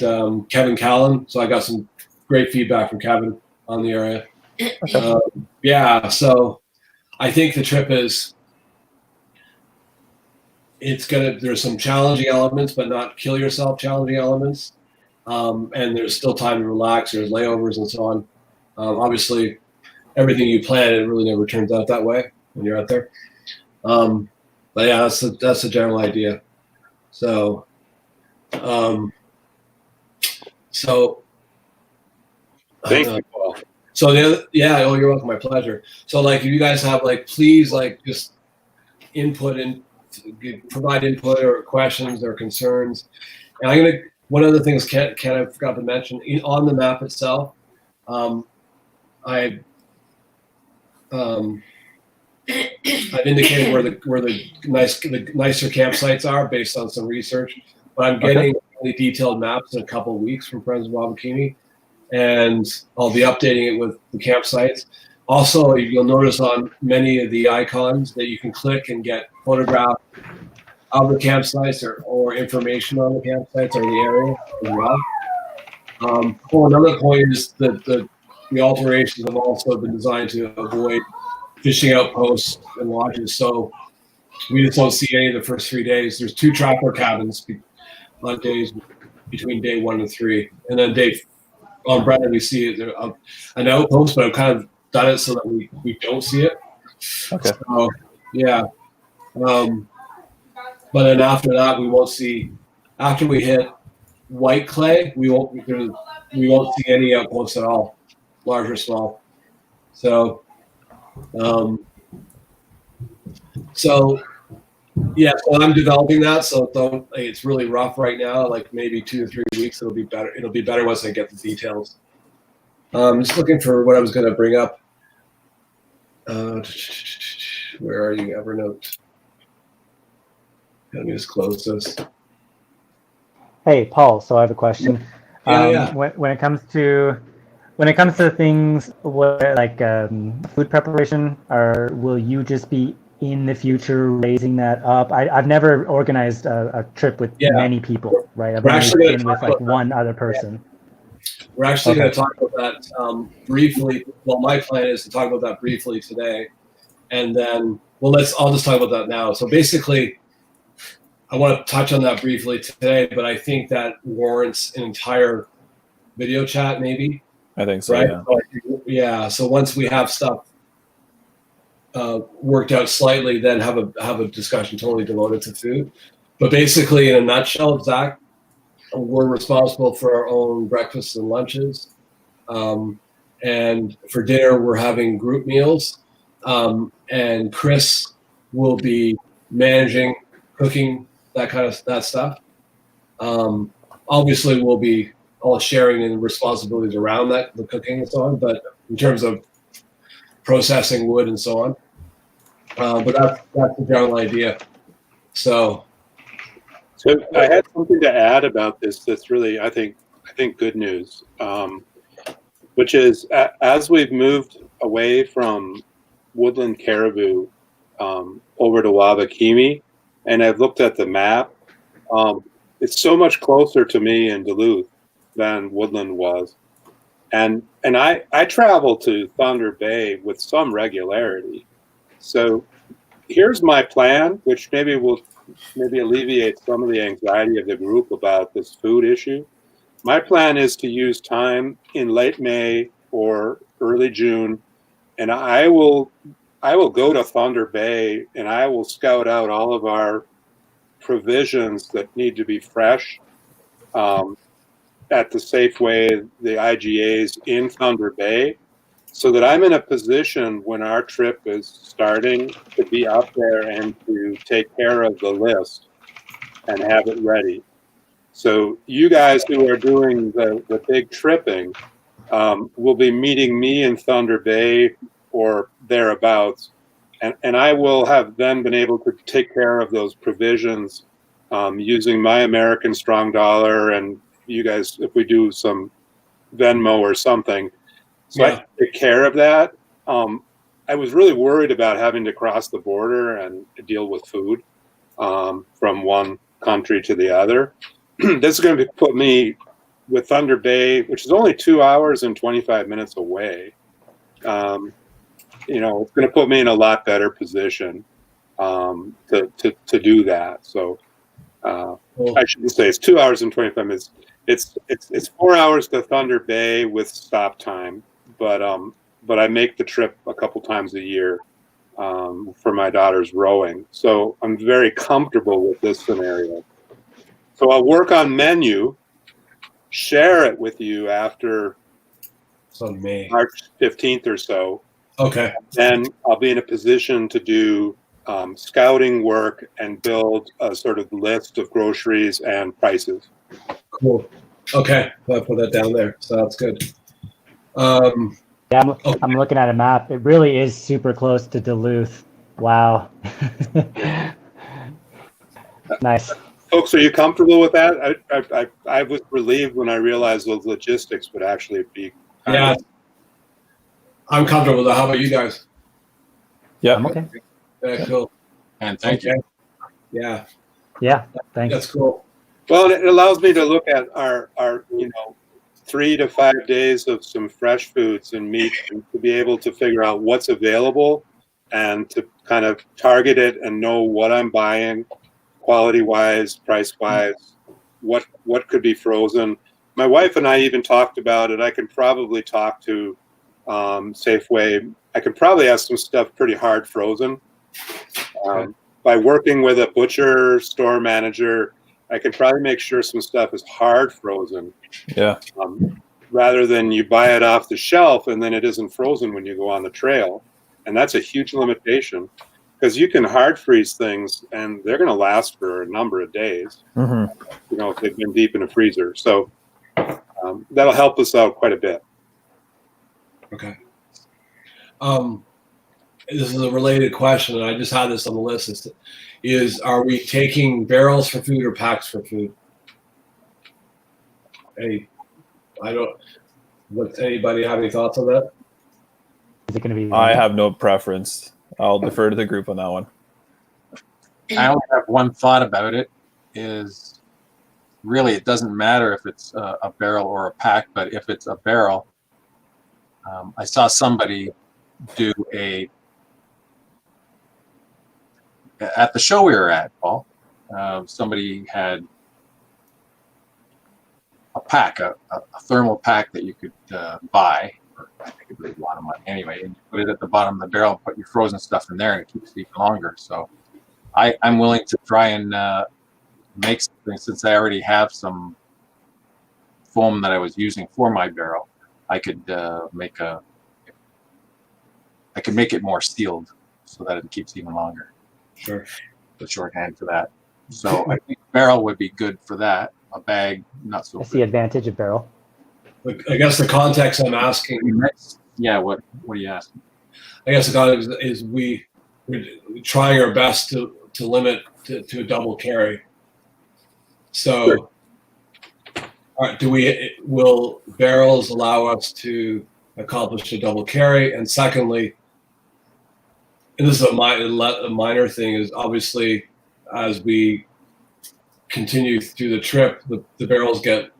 Kevin Callan. So I got some great feedback from Kevin on the area. Yeah, so I think the trip is. There's some challenging elements, but not kill yourself challenging elements. And there's still time to relax. There's layovers and so on. Obviously, everything you plan, it really never turns out that way when you're out there. But yeah, that's the general idea. So, Thank you, Paul. So you're welcome. My pleasure. So like, if you guys have please just input and provide input or questions or concerns. And one of the things Ken I forgot to mention on the map itself. I've indicated where the nicer campsites are based on some research, but I'm getting really detailed maps in a couple of weeks from Friends of Wabakimi, and I'll be updating it with the campsites. Also, you'll notice on many of the icons that you can click and get photographs of the campsites or information on the campsites or the area as well. Another point is that the alterations have also been designed to avoid fishing outposts and lodges. So we just don't see any of the first 3 days. There's 2 trapper cabins on days between day 1 and 3. And then on Brennan, we see an outpost, but I've kind of done it so that we don't see it. Okay. So, yeah. But then after that, we won't see. After we hit White Clay, we won't see any outposts at all, large or small. So, so I'm developing that. So it's really rough right now. Like maybe 2 to 3 weeks, it'll be better. It'll be better once I get the details. Just looking for what I was going to bring up. Where are you, Evernote? Let me just close this. Hey, Paul. So I have a question. Yeah. When it comes to things like food preparation, will you just be in the future raising that up? I've never organized a trip with many people, right? I've only been with one other person. We're actually going to talk about that briefly. Well, my plan is to talk about that briefly today, and then I'll just talk about that now. So basically, I want to touch on that briefly today, but I think that warrants an entire video chat, maybe. I think so. Right? So once we have stuff worked out slightly, then have a discussion totally devoted to food. But basically, in a nutshell, Zach, we're responsible for our own breakfasts and lunches, and for dinner we're having group meals. And Chris will be managing, cooking, that stuff. Obviously, we'll be all sharing in responsibilities around that, the cooking and so on. But in terms of processing wood and so on, but that's the general idea. So So I had something to add about this. That's really, I think good news. Which is as we've moved away from woodland caribou over to Wabakimi, and I've looked at the map, it's so much closer to me in Duluth than woodland was. And I travel to Thunder Bay with some regularity. So here's my plan, which maybe will alleviate some of the anxiety of the group about this food issue. My plan is to use time in late May or early June, and I will go to Thunder Bay and I will scout out all of our provisions that need to be fresh at the Safeway, the IGAs in Thunder Bay, so that I'm in a position when our trip is starting to be up there and to take care of the list and have it ready. So you guys who are doing the big tripping will be meeting me in Thunder Bay or thereabouts, and I will have then been able to take care of those provisions using my American Strong Dollar, and you guys, if we do some Venmo or something, so I can take care of that. I was really worried about having to cross the border and deal with food from one country to the other. This is going to put me with Thunder Bay, which is only 2 hours and 25 minutes away. It's going to put me in a lot better position to do that. So I shouldn't say it's 2 hours and 25 minutes. It's 4 hours to Thunder Bay with stop time, but I make the trip a couple times a year for my daughter's rowing. So I'm very comfortable with this scenario. So I'll work on menu, share it with you after May. March 15th or so. Okay. Then I'll be in a position to do scouting work and build a sort of list of groceries and prices. Cool. Okay. I'll put that down there. So that's good. Yeah, I'm looking at a map. It really is super close to Duluth. Wow. Nice. Folks, are you comfortable with that? I was relieved when I realized those logistics would actually be. I'm comfortable with that. How about you guys? Yeah. I'm okay. Yeah, cool. And thank you. Yeah. Yeah, thanks. That's cool. Well, it allows me to look at our 3 to 5 days of some fresh foods and meat, and to be able to figure out what's available and to kind of target it and know what I'm buying, quality-wise, price-wise, what could be frozen. My wife and I even talked about it. I can probably talk to Safeway. I could probably have some stuff pretty hard frozen. By working with a butcher store manager, I could probably make sure some stuff is hard frozen. Yeah. Rather than you buy it off the shelf and then it isn't frozen when you go on the trail. And that's a huge limitation, because you can hard freeze things and they're going to last for a number of days, if they've been deep in a freezer. So that'll help us out quite a bit. Okay. This is a related question, and I just had this on the list. Are we taking barrels for food or packs for food? Anybody have any thoughts on that? Is it going to be? I have no preference. I'll defer to the group on that one. I only have one thought about it, is really it doesn't matter if it's a barrel or a pack, but if it's a barrel, I saw somebody do at the show we were at, Paul, somebody had a pack, a thermal pack that you could buy. I think it was a lot of money anyway, and you put it at the bottom of the barrel and put your frozen stuff in there, and it keeps it even longer. So I'm willing to try and make something, since I already have some foam that I was using for my barrel. I could make it more sealed so that it keeps even longer. Sure. The shorthand for that. So I think barrel would be good for that. A bag, not so. That's the advantage of barrel. I guess the context I'm asking. Yeah. What are you asking? I guess the context is we're trying our best to limit to a double carry. So, all right, will barrels allow us to accomplish a double carry? And secondly, and this is a minor thing, is obviously as we continue through the trip, the barrels get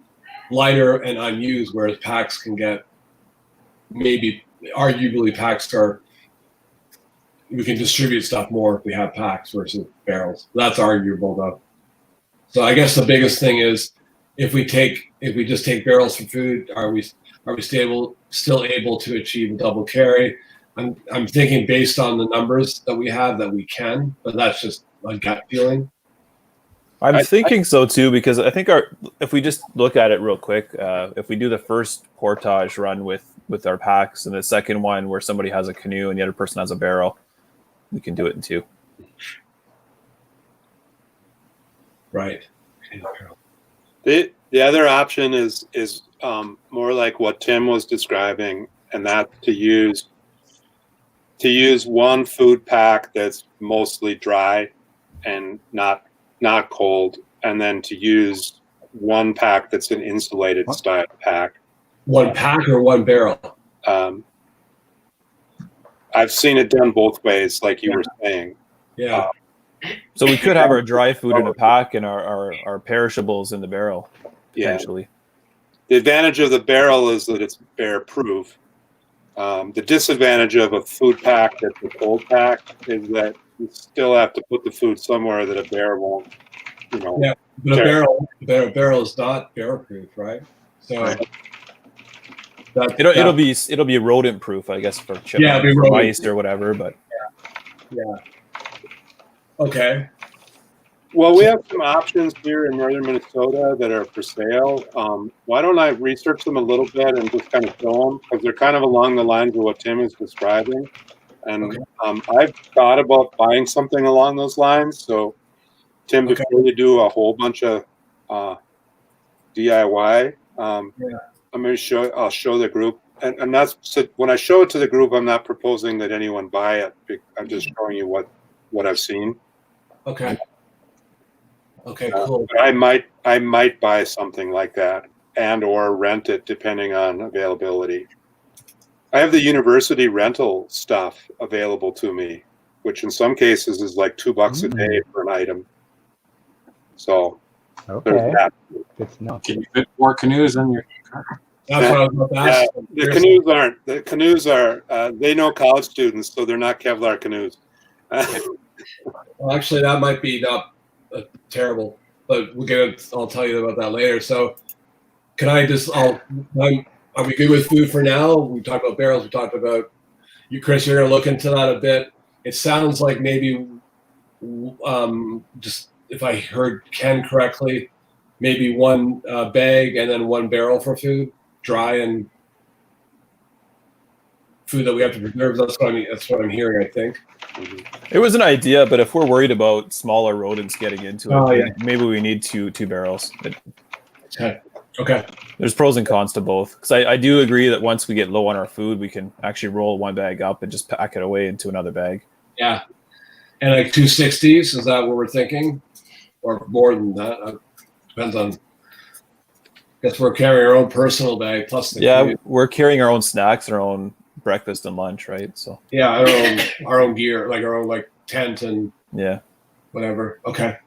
lighter and unused, whereas packs can get arguably packs we can distribute stuff more if we have packs versus barrels. That's arguable though. So I guess the biggest thing is if we just take barrels for food, are we still able to achieve a double carry? I'm thinking based on the numbers that we have that we can, but that's just my gut feeling. I'm thinking so too, because I think if we just look at it real quick, if we do the first portage run with our packs and the second one where somebody has a canoe and the other person has a barrel, we can do it in two. Right. The other option is more like what Tim was describing, and that's to use one food pack that's mostly dry and not cold, and then to use one pack that's an insulated style pack. One pack or one barrel? I've seen it done both ways, like you were saying. Yeah. So we could have our dry food in a pack and our perishables in the barrel, potentially. Yeah. The advantage of the barrel is that it's bear proof. The disadvantage of a food pack that's a cold pack is that you still have to put the food somewhere that a bear won't, Yeah, but a barrel is not bear proof, right? So right. It'll be rodent proof, I guess, for mice or whatever. But yeah. Okay. Well, we have some options here in northern Minnesota that are for sale. Why don't I research them a little bit and just kind of show them, because they're kind of along the lines of what Tim is describing. And I've thought about buying something along those lines. So, Tim, before you do a whole bunch of DIY, I'm going to I'll show the group. And that's, so when I show it to the group, I'm not proposing that anyone buy it. I'm just showing you what I've seen. Okay. Okay, cool. I might buy something like that and or rent it depending on availability. I have the university rental stuff available to me, which in some cases is like $2 a day for an item. So there's that. Good to know. Can you fit 4 canoes in your car? That's what I was about to ask. The canoes aren't. The canoes are. They know college students, so they're not Kevlar canoes. Well, actually, that might be not terrible, but I'll tell you about that later. So, can I just? Are we good with food for now? We talked about barrels. We talked about you, Chris. You're going to look into that a bit. It sounds like maybe, just if I heard Ken correctly, maybe one bag and then one barrel for food, dry and food that we have to preserve. That's what I'm hearing, I think. It was an idea, but if we're worried about smaller rodents getting into it, maybe we need two barrels. Okay. There's pros and cons to both. Because I do agree that once we get low on our food, we can actually roll one bag up and just pack it away into another bag. Yeah. And like 260s, is that what we're thinking? Or more than that? Depends on. I guess we're carrying our own personal bag plus the food. We're carrying our own snacks and our own breakfast and lunch, right? So our own gear, like our own tent and whatever. Okay.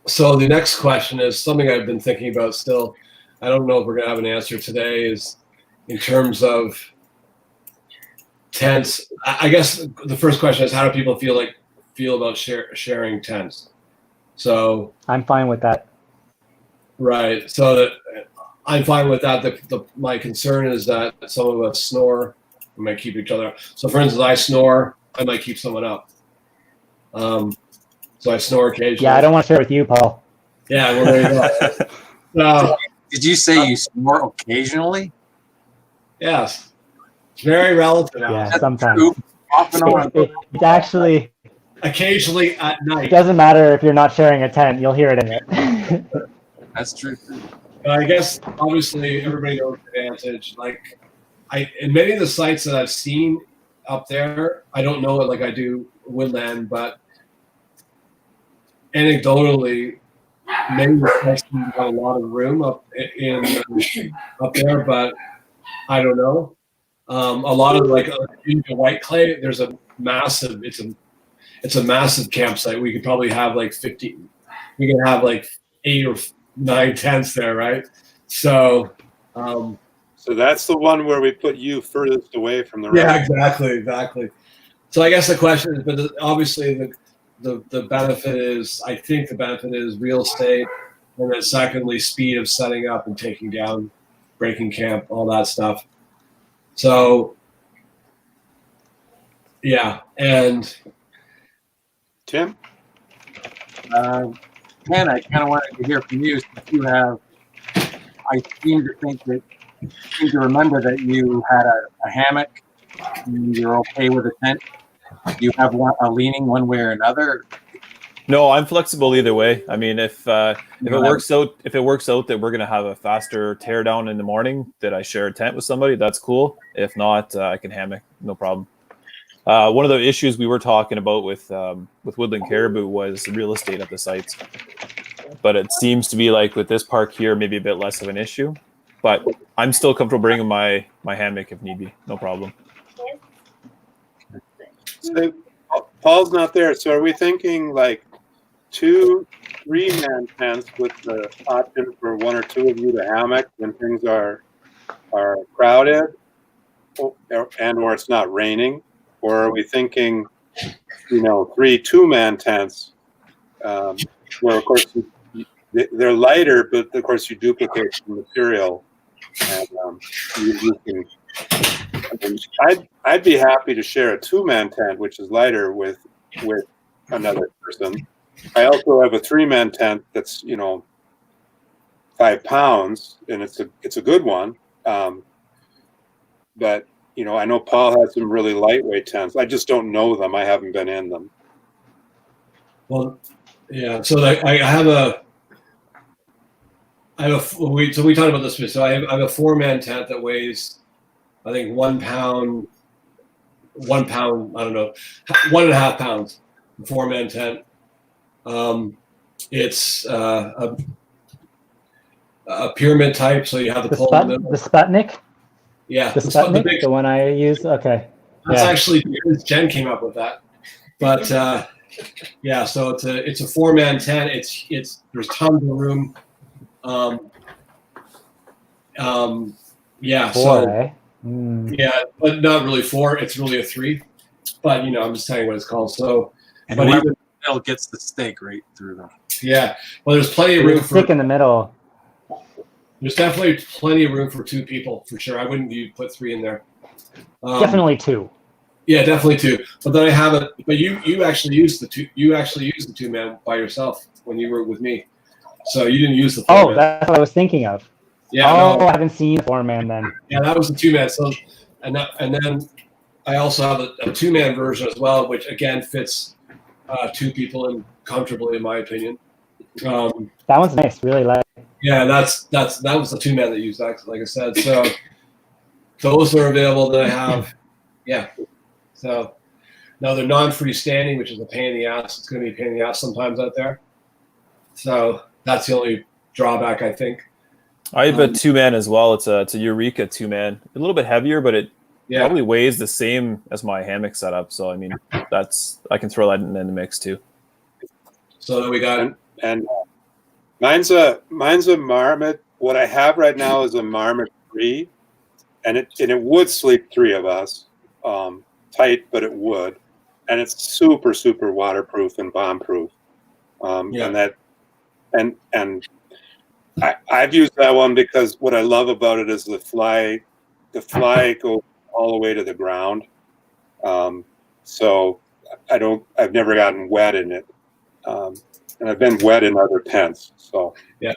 So the next question is something I've been thinking about still. I don't know if we're gonna have an answer today. Is in terms of tents. I guess the first question is, how do people feel about sharing tents? So I'm fine with that. Right. So that I'm fine with that. My concern is that some of us snore. We might keep each other up. So for instance, I snore. I might keep someone up. So I snore occasionally. Yeah, I don't want to share with you, Paul. Yeah, well, there you go. Did you say you snore occasionally? Yes. It's very relative. Yeah, sometimes. Off and on. It's actually... Occasionally at night. It doesn't matter if you're not sharing a tent. You'll hear it in it. That's true. I guess, obviously, everybody knows the advantage. In many of the sites that I've seen up there, I don't know it like I do Woodland, but anecdotally, maybe there's a lot of room up there, but I don't know. A lot of like in the white clay, there's a massive. It's a massive campsite. We could probably have like 50. We can have like 8 or 9 tents there, right? So. So that's the one where we put you furthest away from the rest. Yeah, exactly. So I guess the question is, but obviously the benefit is, I think the benefit is real estate, and then secondly, speed of setting up and taking down, breaking camp, all that stuff. So, yeah, and Tim? Ken, I kind of wanted to hear from you since you have, I seem to remember that you had a hammock and you're okay with a tent. Do you have a leaning one way or another? No, I'm flexible either way. I mean, if it works out that we're gonna have a faster tear down in the morning, that I share a tent with somebody, that's cool. If not, I can hammock, no problem. One of the issues we were talking about with Woodland Caribou was real estate at the sites, but it seems to be like with this park here, maybe a bit less of an issue. But I'm still comfortable bringing my hammock if need be, no problem. So Paul's not there, so are we thinking like 2 3-man tents with the option for 1 or 2 of you to hammock when things are crowded, and or it's not raining? Or are we thinking, 3 2-man tents, where of course they're lighter, but of course you duplicate the material, and you can. I'd be happy to share a 2-man tent, which is lighter, with another person. I also have a 3-man tent that's 5 pounds, and it's a good one. But I know Paul has some really lightweight tents. I just don't know them. I haven't been in them. well, yeah. So I have we talked about this. So I have a 4-man tent that weighs, I think 1 pound. I don't know, 1.5 pounds. 4-man tent. It's a pyramid type, so you have the pole in the middle. The Sputnik? Yeah, the Sputnik, the one I use. Okay, that's actually Jen came up with that, but yeah. So it's a 4-man tent. It's there's tons of room. Yeah. 4, So eh? yeah, but not really 4. It's really a 3. But I'm just telling you what it's called. So, And but whoever gets the stake right through them. yeah. Well, there's plenty of room for. Stick in the middle. There's definitely plenty of room for 2 people for sure. I wouldn't put 3 in there. Definitely 2. Yeah, definitely 2. But then I have it. But you actually used the 2. You actually used the 2-man by yourself when you were with me. So you didn't use the 4-man. Oh, that's what I was thinking of. Yeah. Oh, No. I haven't seen the 4-man then. Yeah, that was the 2-man. So, and then I also have a 2-man version as well, which again fits 2 people in comfortably, in my opinion. That one's nice, really light. Yeah, that was the 2-man that used that, like I said. So those are available that I have. Yeah. So now they're non-freestanding, which is a pain in the ass. It's going to be a pain in the ass sometimes out there. So that's the only drawback, I think. I have a 2-man as well. It's a Eureka 2-man, a little bit heavier, but it probably weighs the same as my hammock setup. So I mean, I can throw that in the mix too. So then we got and mine's a Marmot. What I have right now is a Marmot 3, and it would sleep 3 of us, tight, but it would, and it's super waterproof and bomb-proof. And I've used that one because what I love about it is the fly goes all the way to the ground. So I've never gotten wet in it. And I've been wet in other tents. So yeah.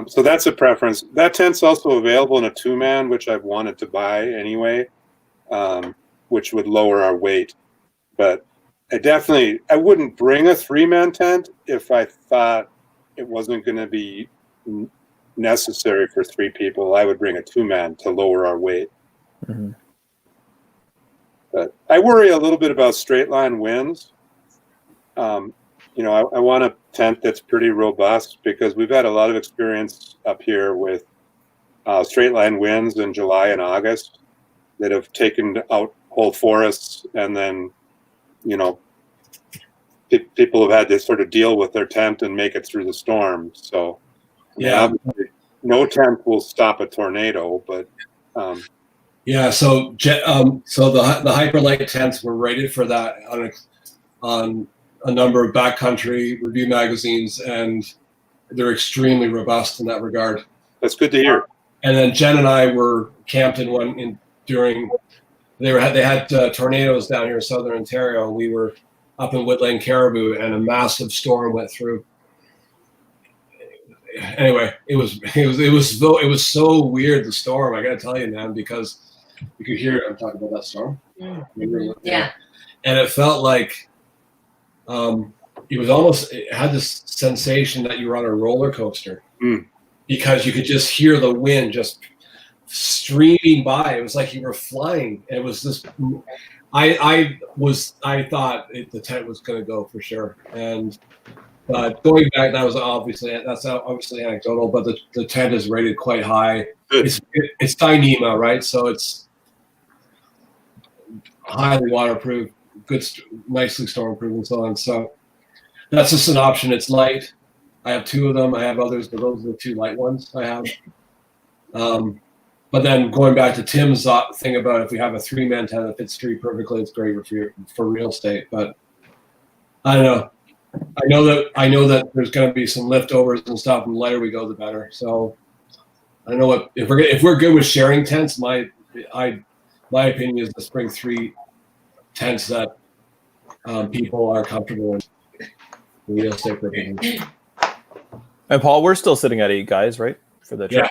So that's a preference. That tent's also available in a 2-man, which I've wanted to buy anyway, which would lower our weight. But I wouldn't bring a 3-man tent if I thought it wasn't going to be necessary for 3 people. I would bring a 2-man to lower our weight. Mm-hmm. But I worry a little bit about straight line winds. I want a tent that's pretty robust because we've had a lot of experience up here with straight line winds in July and August that have taken out whole forests, and then people have had to sort of deal with their tent and make it through the storm. So obviously no tent will stop a tornado, but yeah. So so the hyperlight tents were rated for that on a number of backcountry review magazines, and they're extremely robust in that regard. That's good to hear. And then Jen and I were camped in one during they had tornadoes down here in southern Ontario. We were up in Woodland Caribou, and a massive storm went through. Anyway, it was so weird, the storm. I got to tell you, man, because you could hear it. I'm talking about that storm. Yeah. And it felt like it had this sensation that you were on a roller coaster because you could just hear the wind just streaming by. It was like you were flying. And it was this. I thought the tent was going to go for sure. And going back, that's obviously anecdotal, but the tent is rated quite high. It's Dyneema, right? So it's highly waterproof, nicely stormproof, and so on. So that's just an option. It's light. I have two of them. I have others, but those are the two light ones I have. But then going back to Tim's thing about if we have a 3-man tent that fits street perfectly, it's great for real estate. But I don't know. I know that there's going to be some leftovers and stuff, and the lighter we go, the better. So I don't know if we're good with sharing tents. My opinion is let's bring 3 tents that people are comfortable in. Real estate purposes. And Paul, we're still sitting at 8 guys, right? For the trip?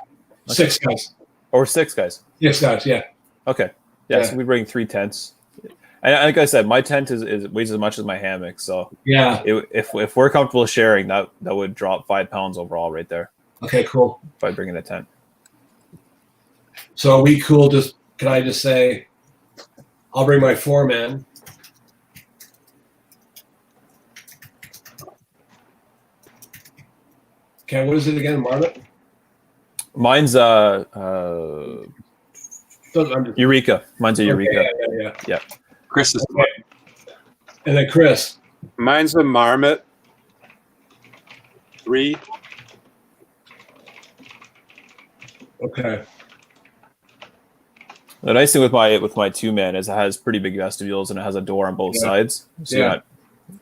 Yeah, 6 guys. Or 6 guys. 6 guys, yeah. Okay. Yeah, so we bring 3 tents. And like I said, my tent is weighs as much as my hammock. So yeah, if we're comfortable sharing, that would drop 5 pounds overall right there. Okay, cool. By bringing a tent. So are we cool? Can I just say, I'll bring my 4-man. Okay, what is it again, Marmot? Mine's Eureka. Mine's a Eureka. Yeah. Chris is okay. And then Chris. Mine's a Marmot 3. Okay. The nice thing with my 2-man is it has pretty big vestibules and it has a door on both sides, so you're not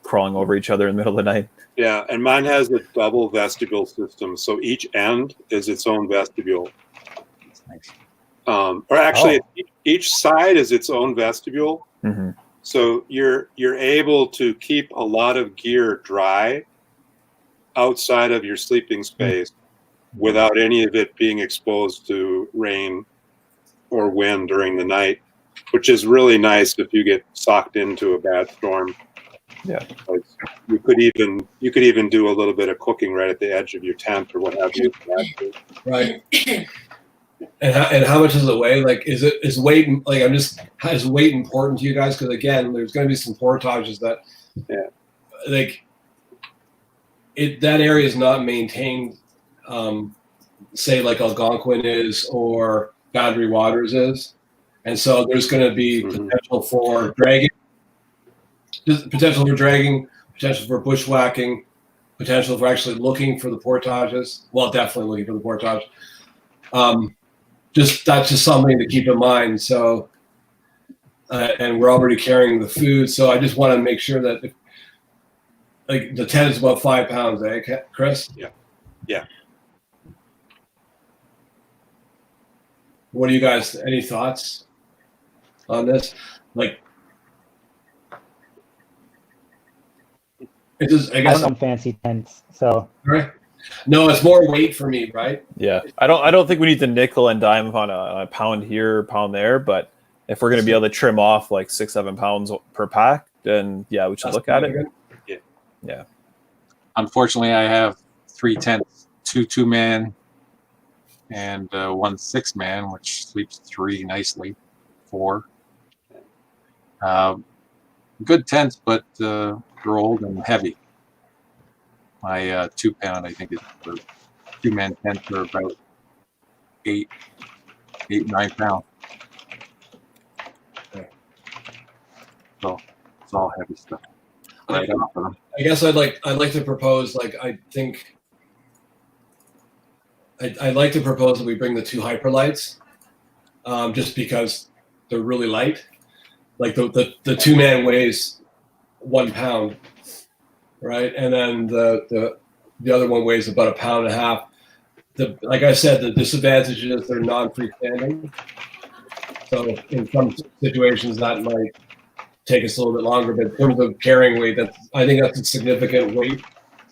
crawling over each other in the middle of the night. Yeah, and mine has a double vestibule system, so each end is its own vestibule. That's nice. Or actually, each side is its own vestibule. Mm-hmm. So you're able to keep a lot of gear dry outside of your sleeping space without any of it being exposed to rain or wind during the night, which is really nice if you get socked into a bad storm. Yeah, you could even do a little bit of cooking right at the edge of your tent or what have you. Right. And how much does it weigh? Like, is weight like is weight important to you guys? Because again, there's going to be some portages that, like, that area is not maintained, say like Algonquin is or Boundary Waters is, and so there's going to be potential for dragging. Potential for bushwhacking, potential for actually looking for the portages. Well, definitely looking for the portage. That's just something to keep in mind. So, and we're already carrying the food, so I just want to make sure that, like, the tent is about 5 pounds, Chris? Yeah. What do you guys? Any thoughts on this? Like. It just, I guess I'm fancy tents, so. Right. No, it's more weight for me, right? Yeah, I don't think we need to nickel and dime on a pound here, pound there, but if we're going to be able to trim off like 6-7 pounds per pack, then yeah, we should look at it. Yeah. Unfortunately, I have 3 tents, 2 2-man, and 1 6-man, which sleeps 3 nicely, 4. Good tents, but they're old and heavy. My 2 pound, I think, is for 2-man tent for about 9 pounds. Okay. So it's all heavy stuff. Right off of them. I guess I'd like to propose, like, I think I'd like to propose that we bring the 2 hyperlights, just because they're really light. Like the 2-man weighs 1 pound, right? And then the other one weighs about 1.5 pounds. Like I said, the disadvantage is they're non-freestanding. So in some situations that might take us a little bit longer, but in terms of carrying weight, I think that's a significant weight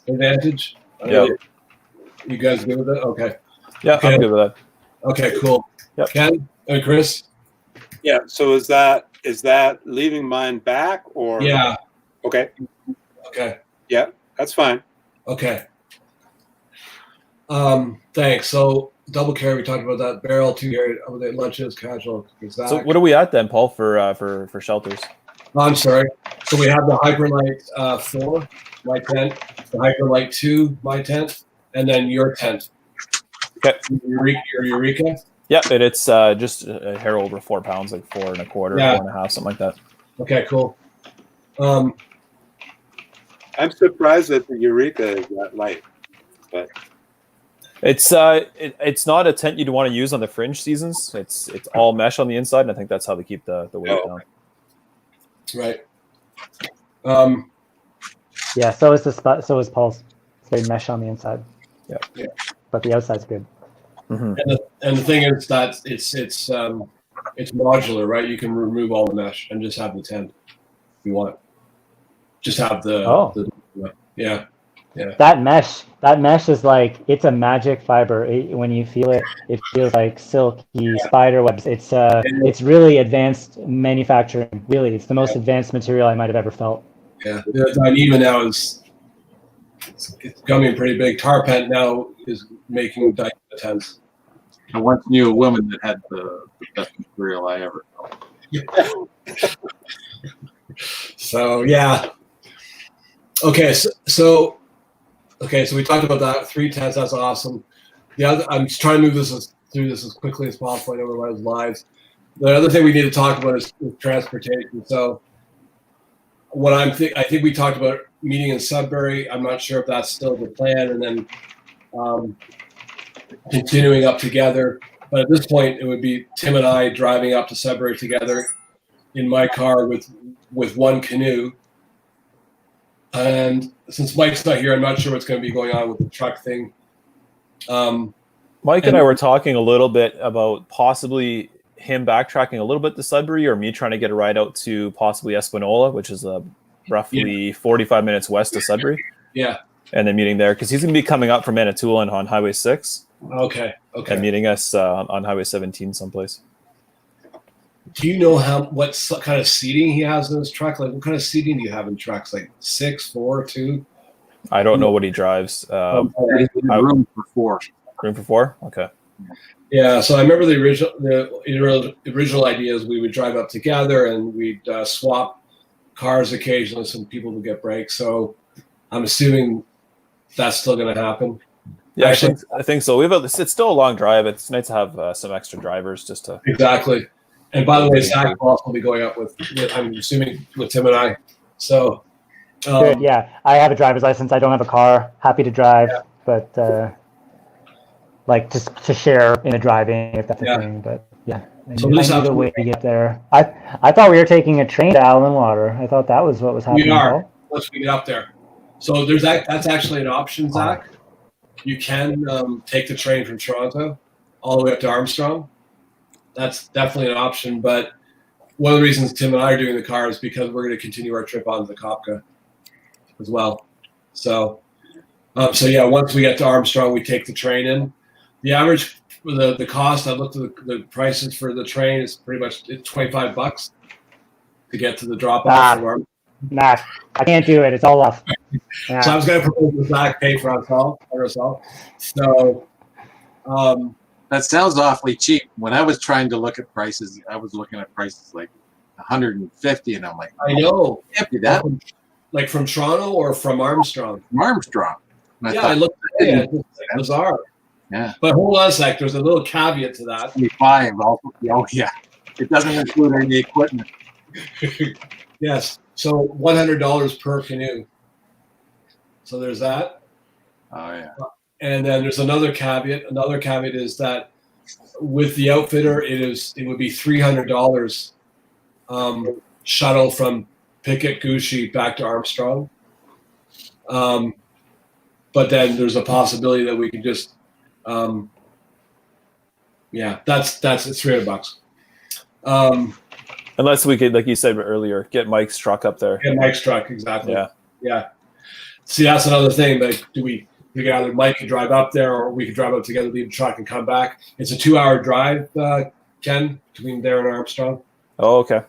advantage. Yeah. You guys good with it? Okay. Yeah, Okay. I'm good with that. Okay, cool. Yep. Ken and Chris? Yeah. So is that leaving mine back or? Yeah. Okay. Okay. Yeah, that's fine. Okay. Thanks. So double carry, we talked about that. Barrel, 2 carry, lunches, casual. Exact. So what are we at then, Paul, for shelters? I'm sorry. So we have the Hyperlight 4, my tent, the Hyperlight 2, my tent, and then your tent. Okay. Your Eureka? Yeah, it's just a hair over 4 pounds, like 4 1/4, 4.5, something like that. Okay, cool. I'm surprised that the Eureka is that light, but it's not a tent you'd want to use on the fringe seasons. It's all mesh on the inside, and I think that's how they keep the weight down. Right. Yeah, so is Paul's. It's very mesh on the inside. Yeah. But the outside's good. Mm-hmm. And the thing is that it's modular, right? You can remove all the mesh and just have the tent if you want. Just have the yeah. That mesh is like, it's a magic fiber. When you feel it, it feels like silky spider webs. It's really advanced manufacturing. Really, it's the most advanced material I might have ever felt. Yeah, the Dyneema now it's becoming pretty big. Tarpent now is making Dyneema tents. I once knew a woman that had the best material I ever felt. So yeah. Okay, so we talked about that. 3 tents, that's awesome. The other, I'm just trying to move through this as quickly as possible. I know everyone's lives. The other thing we need to talk about is transportation. So what I think we talked about meeting in Sudbury. I'm not sure if that's still the plan, and then continuing up together. But at this point, it would be Tim and I driving up to Sudbury together in my car with 1 canoe. And since Mike's not here, I'm not sure what's going to be going on with the truck thing. Mike and I were talking a little bit about possibly him backtracking a little bit to Sudbury, or me trying to get a ride out to possibly Espanola, which is roughly 45 minutes west of Sudbury. Yeah. And then meeting there, because he's going to be coming up from Manitoulin on Highway 6. Okay. And meeting us on Highway 17 someplace. Do you know what kind of seating he has in his truck? Like, what kind of seating do you have in trucks? Like 6, 4, 2? I don't know what he drives. Room for 4. Room for 4? Okay. Yeah, so I remember the original idea is we would drive up together and we'd swap cars occasionally. Some people would get breaks. So I'm assuming that's still going to happen. Yeah, actually, I think so. It's still a long drive. It's nice to have some extra drivers just to. Exactly. And by the way, Zach will also be going up with I'm assuming, with Tim and I. So. Good, yeah. I have a driver's license. I don't have a car. Happy to drive, but like just to share in the driving if that's a thing. But yeah, so I need a way to get there. I thought we were taking a train to Allen Water. I thought that was what was happening. We are once we get up there. So that's actually an option, Zach. You can take the train from Toronto all the way up to Armstrong. That's definitely an option. But one of the reasons Tim and I are doing the car is because we're going to continue our trip on the Kopka as well. So yeah, once we get to Armstrong, we take the train in. The average, the cost, I looked at the prices for the train is pretty much $25 to get to the drop off. Nah, I can't do it. It's all off. So I was going to propose the Zach pay for ourselves. So. That sounds awfully cheap. When I was trying to look at prices, I was looking at prices like 150, and I'm like, I know. Can't be that. Like from Toronto or from Armstrong? From Armstrong. And Yeah, thought, I looked at it. It's bizarre. Yeah. But hold on a sec. There's a little caveat to that. 25. Oh, yeah. It doesn't include any equipment. Yes. So $100 per canoe. So there's that. Oh, yeah. And then there's another caveat. Another caveat is that with the outfitter, it would be $300 shuttle from Picket Gushi back to Armstrong. But then there's a possibility that we can just, that's it's $300. Unless we could, like you said earlier, get Mike's truck up there. Get Mike's truck, exactly. Yeah. See, that's another thing. Like, we could either Mike could drive up there, or we could drive up together, leave the truck, and come back. It's a 2-hour drive, Ken, between there and Armstrong. Oh, okay.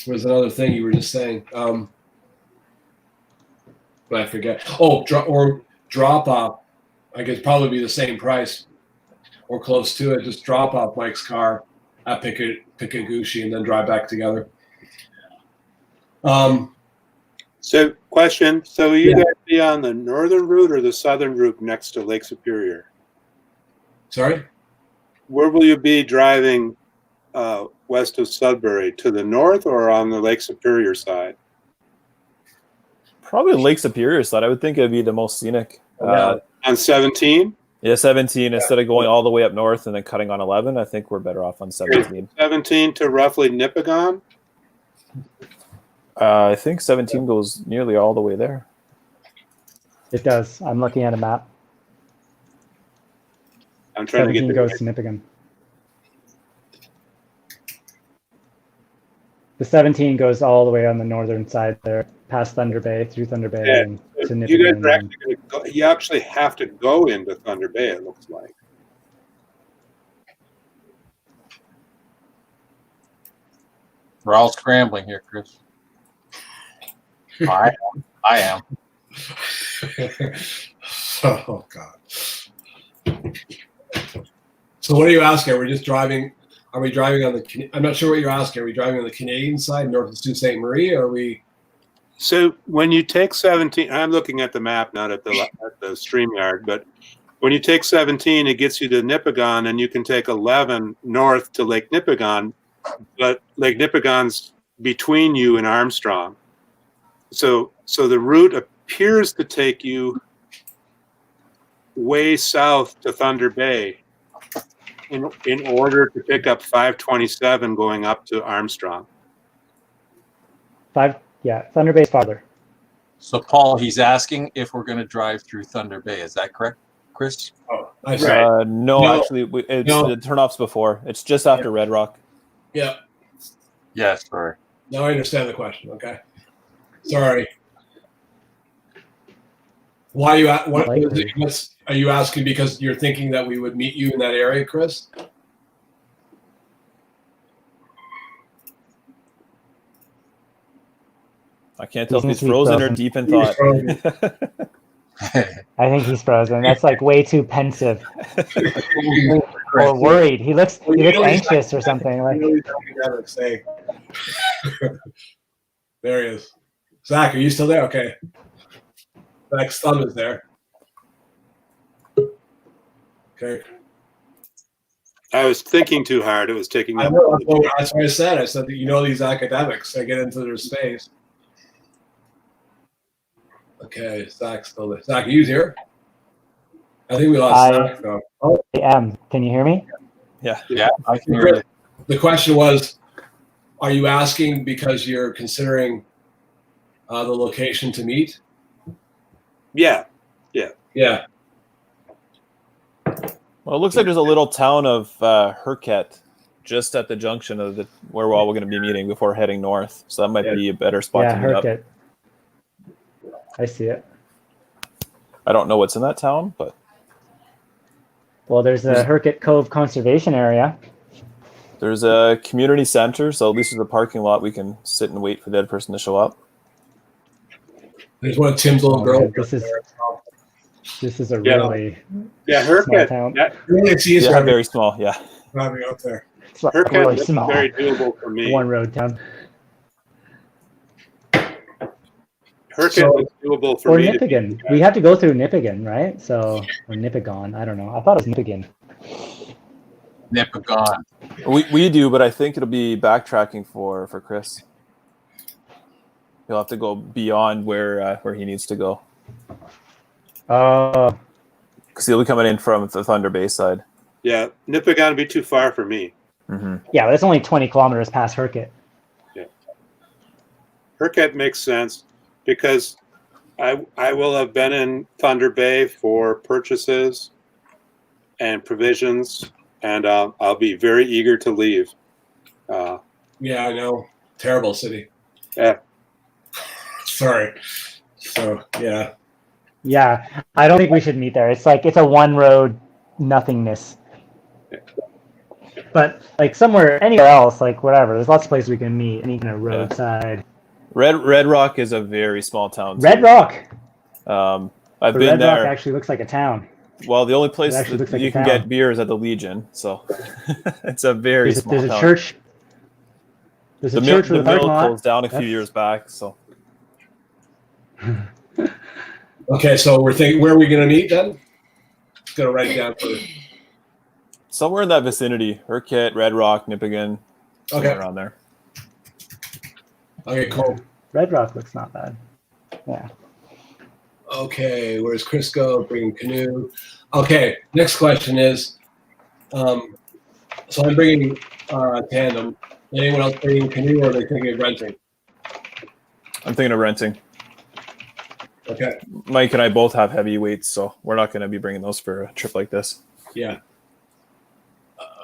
Was another thing you were just saying. But I forget. Oh, drop off. I guess probably be the same price or close to it. Just drop off Mike's car at Pikaguchi and then drive back together. So, question. So, will you guys be on the northern route or the southern route next to Lake Superior? Sorry? Where will you be driving west of Sudbury? To the north or on the Lake Superior side? Probably Lake Superior side. I would think it'd be the most scenic. On 17? Yeah, 17. Instead of going all the way up north and then cutting on 11, I think we're better off on 17. 17 to roughly Nipigon? I think 17 goes nearly all the way there. It does. I'm looking at a map. I'm trying to get 17 goes to Nipigon. The 17 goes all the way on the northern side there, past Thunder Bay, through Thunder Bay, and to Nipigon. You guys are actually going to go, you actually have to go into Thunder Bay, it looks like. We're all scrambling here, Chris. I am. Oh, God. So what are you asking? Are we just driving? Are we driving on the? I'm not sure what you're asking. Are we driving on the Canadian side, north of Sault Ste. Marie, or are we? So when you take 17, I'm looking at the map, not at the StreamYard, but when you take 17, it gets you to Nipigon, and you can take 11 north to Lake Nipigon, but Lake Nipigon's between you and Armstrong. So the route appears to take you way south to Thunder Bay in order to pick up 527 going up to Armstrong. Thunder Bay's farther. So, Paul, he's asking if we're going to drive through Thunder Bay. Is that correct, Chris? Oh, I see. No, actually, the turnoff's before. It's just after Red Rock. Yeah. Yes, sorry. Now I understand the question. Okay. Sorry. Why are you at? What are you asking? Because you're thinking that we would meet you in that area, Chris? I can't tell if he's frozen or deep in thought. I think he's frozen. That's like way too pensive or worried. He looks anxious or something. Like. There he is. Zach, are you still there? Okay. Zach's thumb is there. Okay. I was thinking too hard. It was taking. I know. That's what I said. I said that these academics. I get into their space. Okay, Zach's still there. Zach, are you here? I think we lost Zach though. I am. Can you hear me? Yeah, I can hear you. The question was, are you asking because you're considering the location to meet? Yeah. Well, it looks like there's a little town of Herket just at the junction of where we're all going to be meeting before heading north. So that might be a better spot to meet up. I see it. I don't know what's in that town, but well, there's a Herket Cove Conservation Area. There's a community center, so at least there's a parking lot we can sit and wait for the other person to show up. There's one of Tim's little girls. This is a really Herket. Town. Very small. Yeah. Driving out there. It's like really small. Very doable for me. One road town. Herkit was doable for Or me. Nipigon. We have to go through Nipigon, right? So, or Nipigon. I don't know. I thought it was Nipigon. Nipigon. We do, but I think it'll be backtracking for Chris. He'll have to go beyond where he needs to go. Because he'll be coming in from the Thunder Bay side. Yeah, Nipigon would be too far for me. Mm-hmm. Yeah, but it's only 20 kilometers past Herkit. Yeah, Herkit makes sense because I will have been in Thunder Bay for purchases and provisions, and I'll be very eager to leave. Yeah, I know. Terrible city. Yeah. Sorry. So yeah. Yeah, I don't think we should meet there. It's like it's a one road nothingness. But like anywhere else, like whatever. There's lots of places we can meet. Any kind of roadside. Red Rock is a very small town. Red Rock. I've been Red there. Rock actually looks like a town. Well, the only place It actually that looks like you a can town. get beer is at the Legion, so it's a very small There's a town. church. There's a The church with a mill parking lot. closed down a few That's- years back, so Okay, so we're thinking, where are we going to meet then? Just going to write it down for. somewhere in that vicinity. Herkit, Red Rock, Nipigon, somewhere Okay. around there. Okay, cool. Red Rock looks not bad. Yeah. Okay, where's Chris go? Bringing canoe. Okay, next question is, so I'm bringing tandem. Anyone else bringing canoe, or are they thinking of renting? I'm thinking of renting. Okay. Mike and I both have heavy weights, so we're not going to be bringing those for a trip like this. Yeah.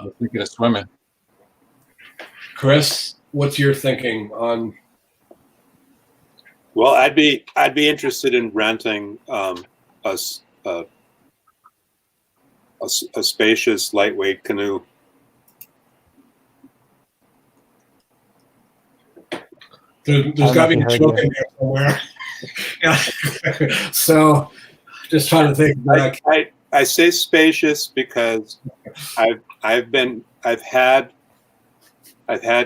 I'm thinking of swimming. Chris, what's your thinking on? Well, I'd be interested in renting a spacious, lightweight canoe. There's got to be a joke in there somewhere. Yeah. So, just trying to think. I say spacious because I've had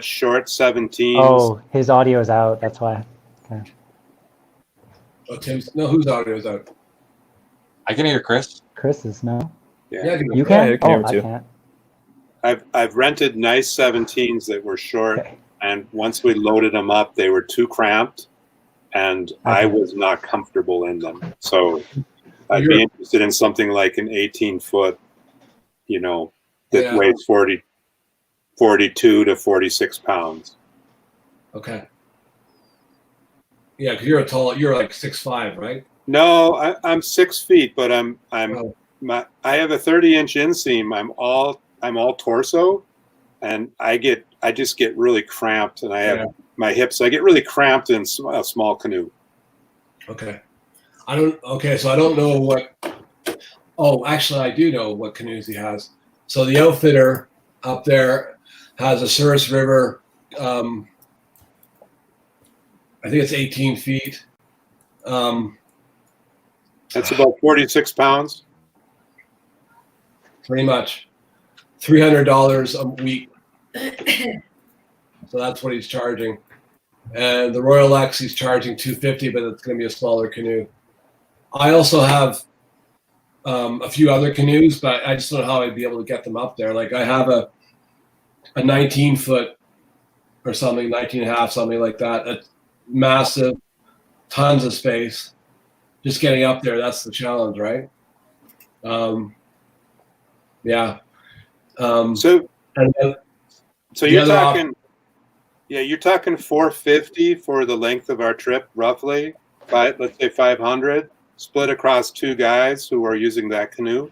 short 17s. Oh, his audio is out. That's why. Okay. Oh, Tim's, no, whose audio is out? I can hear Chris. Chris is no. Yeah, I can You go. can? I can hear I too. can't. I've rented nice 17s that were short, Okay. and once we loaded them up, they were too cramped, and I was not comfortable in them. So I'd be interested in something like an 18-foot, that Yeah. weighs 42 to 46 pounds. Okay. Yeah, because you're like 6'5", right? No, I'm 6 feet, but I have a 30-inch inseam. I'm all torso, and I just get really cramped, and I have my hips. I get really cramped in a small canoe. Okay. So I don't know what. Oh, actually, I do know what canoes he has. So the outfitter up there has a Souris River. I think it's 18 feet. That's about 46 pounds. Pretty much. $300 a week. So that's what he's charging. And the Royal X, he's charging $250, but it's going to be a smaller canoe. I also have a few other canoes, but I just don't know how I'd be able to get them up there. Like I have a 19-foot or something, 19 and a half, something like that. It's massive, tons of space. Just getting up there, that's the challenge, right? Yeah. So you're talking, you're talking 450 for the length of our trip, roughly. Let's say 500 split across two guys who are using that canoe.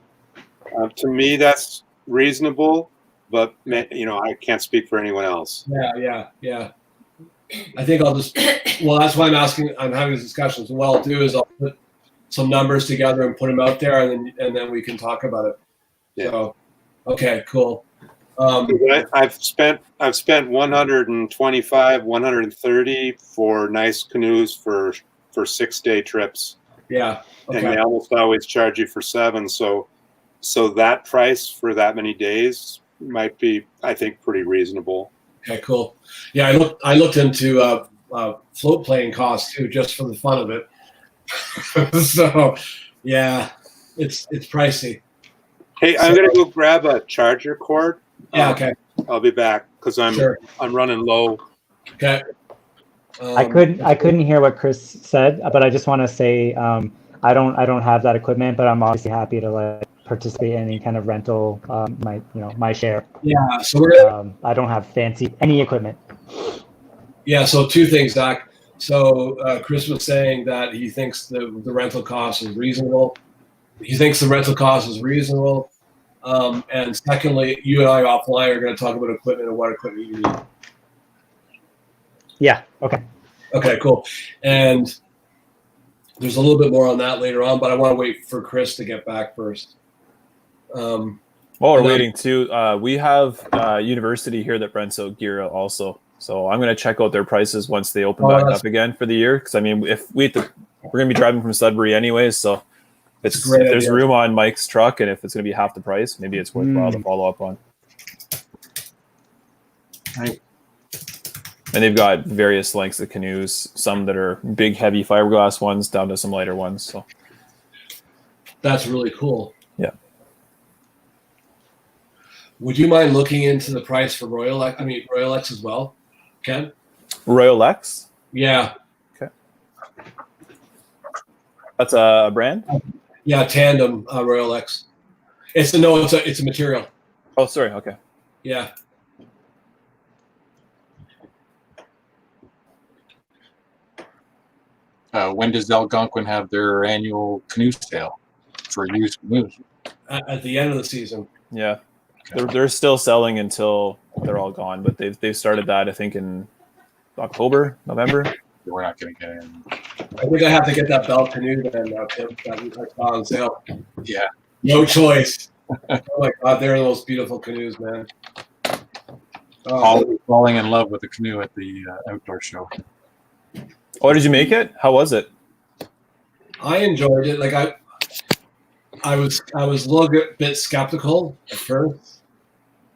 To me, that's reasonable, but I can't speak for anyone else. Yeah. I think I'll just. Well, that's why I'm having this discussion. So what I'll do is I'll put some numbers together and put them out there, and then we can talk about it. Yeah. So, okay, cool. I've spent 125, 130 for nice canoes for 6-day trips. Yeah. Okay. And they almost always charge you for 7. So that price for that many days might be, I think, pretty reasonable. Okay, cool. Yeah, I looked into float plane costs too, just for the fun of it. So, yeah, it's pricey. Hey, I'm gonna go grab a charger cord. Yeah, okay. I'll be back because Sure. I'm running low. Okay. I couldn't hear what Chris said, but I just want to say I don't have that equipment, but I'm obviously happy to like participate in any kind of rental, my share. Yeah, so we're I don't have any equipment. yeah. So two things, Doc. So Chris was saying that he thinks the rental cost is reasonable. He thinks the rental cost is reasonable. And secondly, you and I offline are going to talk about equipment and what equipment you need. Yeah. Okay. Okay, cool. And there's a little bit more on that later on, but I want to wait for Chris to get back first. While we're waiting too, we have university here that rents out gear also. So I'm going to check out their prices once they open back up again for the year. Because I mean, if we're going to be driving from Sudbury anyways, so if there's room on Mike's truck, and if it's going to be half the price, maybe it's worthwhile to follow up on. Right. And they've got various lengths of canoes, some that are big, heavy fiberglass ones down to some lighter ones. So that's really cool. Yeah. Would you mind looking into the price for Royal X as well, Ken? Royal X? Yeah. Okay. That's a brand? Yeah, Tandem Royal X. It's a material. Oh, sorry. Okay. Yeah. When does Algonquin have their annual canoe sale for used canoes? At the end of the season. Yeah. Okay. They're still selling until they're all gone, but they've started that I think in October, November. We're not going to get in. I think I have to get that Bell canoe then that I saw on sale. Yeah. No choice. Oh my God, they're the most beautiful canoes, man. Always falling in love with a canoe at the outdoor show. Oh, did you make it? How was it? I enjoyed it. Like I was a little bit skeptical at first,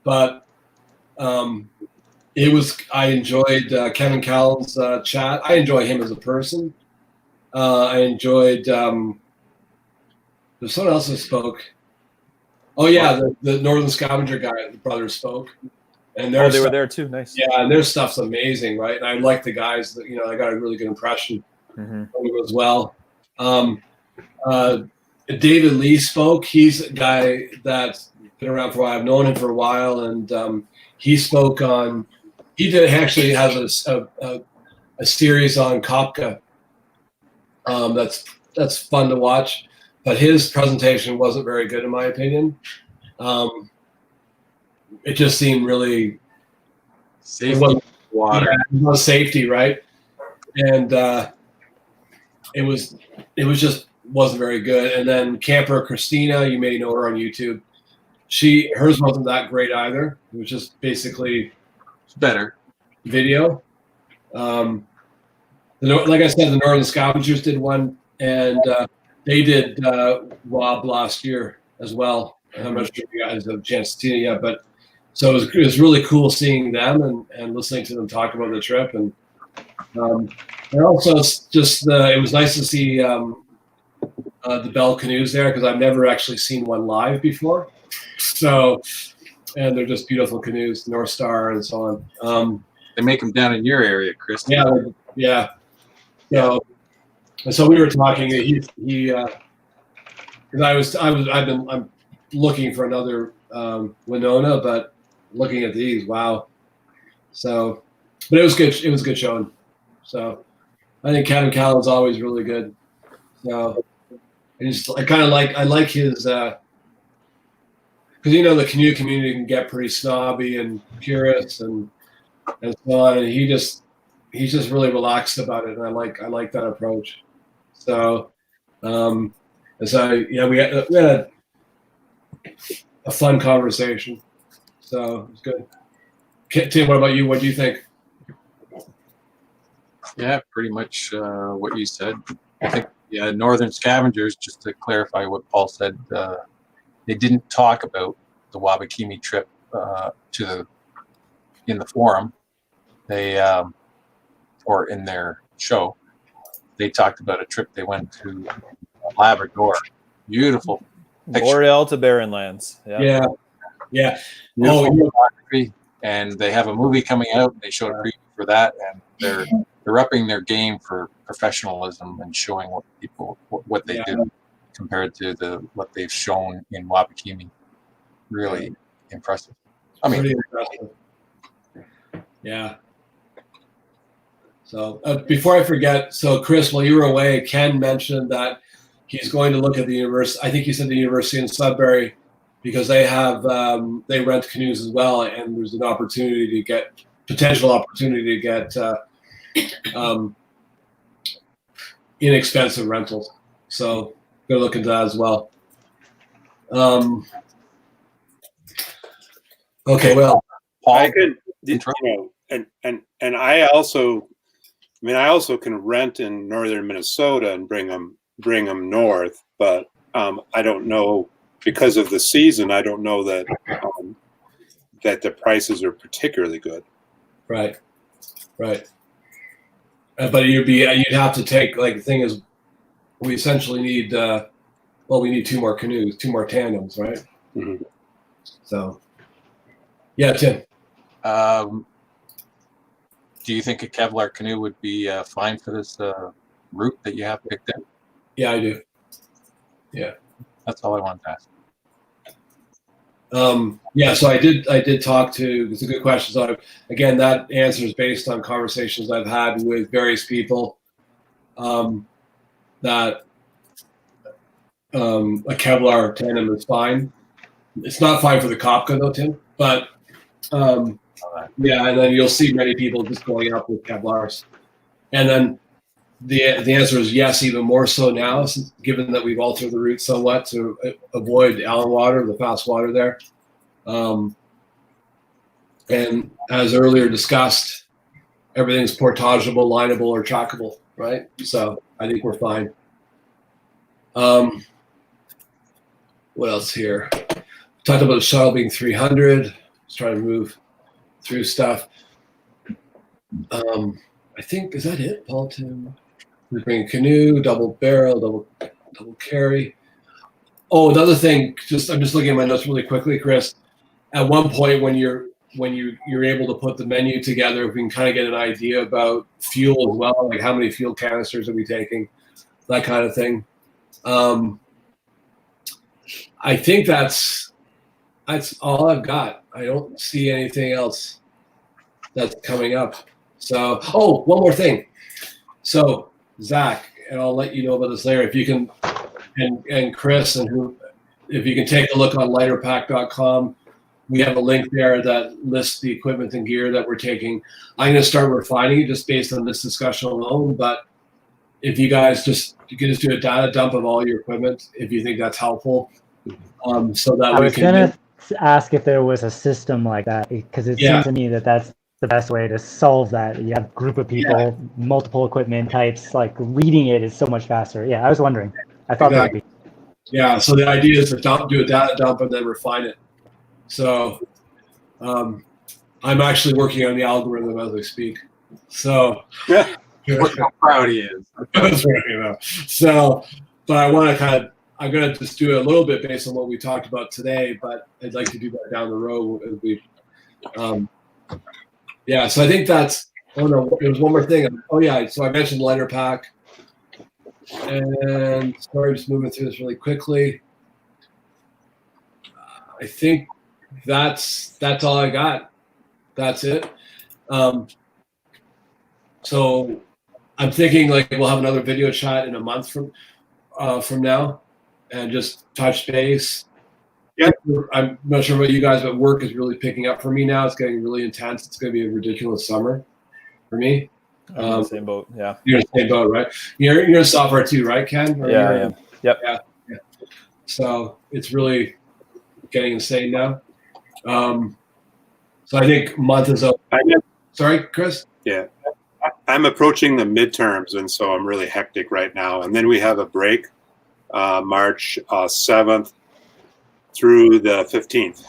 but I enjoyed Kevin Callan's chat. I enjoy him as a person. I enjoyed there's someone else that spoke. Oh yeah, the Northern Scavenger guy, the brothers spoke. And they were there too. Nice. Yeah, and their stuff's amazing, right? And I like the guys that I got a really good impression of him as well. David Lee spoke. He's a guy that's been around for a while. I've known him for a while, and he spoke on. Actually has a series on Kopka. That's fun to watch, but his presentation wasn't very good in my opinion. It just seemed really safety water. Yeah, it was safety, right? And it was just wasn't very good. And then Camper Christina, you may know her on YouTube. Hers wasn't that great either. It was just basically better video. Like I said, the Northern Scavengers did one, and they did Wob last year as well. I'm not sure if you guys have a chance to see it yet, but so it was really cool seeing them and listening to them talk about the trip, and also just it was nice to see the Bell canoes there because I've never actually seen one live before. So, and they're just beautiful canoes, North Star and so on. They make them down in your area, Chris. Yeah. So we were talking. Because I'm looking for another Winona, but looking at these, wow. So, but it was good. It was a good showing. So, I think Kevin Callan's always really good. So, I like his because the canoe community can get pretty snobby and purist and so on, and he's just really relaxed about it, and I like that approach. So, we had a fun conversation. So it's good. Tim, what about you? What do you think? Yeah, pretty much what you said. I think Northern Scavengers, just to clarify what Paul said, they didn't talk about the Wabakimi trip in the forum. They or in their show, they talked about a trip they went to Labrador. Beautiful picture. Boreal to Barren Lands. Yeah. Yeah. Beautiful photography. And they have a movie coming out. They showed a preview for that, and they're upping their game for professionalism and showing what they did compared to what they've shown in Wabakimi. Really impressive. I mean, pretty impressive. Yeah. So before I forget, so Chris, while you were away, Ken mentioned that he's going to look at the university. I think he said the university in Sudbury, because they have they rent canoes as well, and there's an potential opportunity to get inexpensive rentals. So go look into that as well. Okay, well, I could, and I also can rent in northern Minnesota and bring them north, but I don't know, because of the season. I don't know that that the prices are particularly good. Right. But you'd have to take, like, the thing is, we essentially need we need 2 more canoes, 2 more tandems, right? Mm-hmm. So, yeah, Tim. do you think a Kevlar canoe would be fine for this route that you have picked out? Yeah, I do. Yeah. That's all I wanted to ask. Yeah, so I did talk to, it's a good question. So again, that answer is based on conversations I've had with various people, that a Kevlar tandem is fine. It's not fine for the Kopka though, Tim, but yeah, and then you'll see many people just going up with Kevlars. And then the answer is yes, even more so now, given that we've altered the route somewhat to avoid Allen water, the fast water there. And as earlier discussed, everything's portageable, lineable, or trackable, right? So I think we're fine. What else here? Talked about the shuttle being 300. Let's try to move through stuff. I think, is that it, Paul? Tim? We bring a canoe, double barrel, double carry. Oh, another thing, I'm just looking at my notes really quickly, Chris. At one point, when you're able to put the menu together, we can kind of get an idea about fuel as well, like how many fuel canisters are we taking, that kind of thing. I think that's all I've got. I don't see anything else that's coming up. So, one more thing. So, Zach, and I'll let you know about this later. If you can, and Chris, if you can take a look on lighterpack.com, we have a link there that lists the equipment and gear that we're taking. I'm going to start refining it just based on this discussion alone. But if you guys you can just do a data dump of all your equipment, if you think that's helpful, so that I was going to ask if there was a system like that, because it seems to me that that's the best way to solve that. You have a group of people, multiple equipment types, like reading it is so much faster. Yeah, I was wondering. I thought that would be. Yeah, so the idea is to do a data dump and then refine it. So I'm actually working on the algorithm as we speak. So look how proud he is. That's right, you know. So, but I want to I'm going to just do it a little bit based on what we talked about today, but I'd like to do that down the road. Yeah, so I think that's, there was one more thing. Oh yeah, so I mentioned lighter pack. And sorry, just moving through this really quickly. I think that's all I got. That's it. So I'm thinking like we'll have another video chat in a month from now, and just touch base. Yeah, I'm not sure about you guys, but work is really picking up for me now. It's getting really intense. It's going to be a ridiculous summer for me. I'm in the same boat. Yeah, you're in the same boat, right? You're in software too, right, Ken? Yeah, I am. Yep. Yeah. So it's really getting insane now. So I think month is up. Sorry, Chris? Yeah. I'm approaching the midterms, and so I'm really hectic right now. And then we have a break, March 7th through the 15th.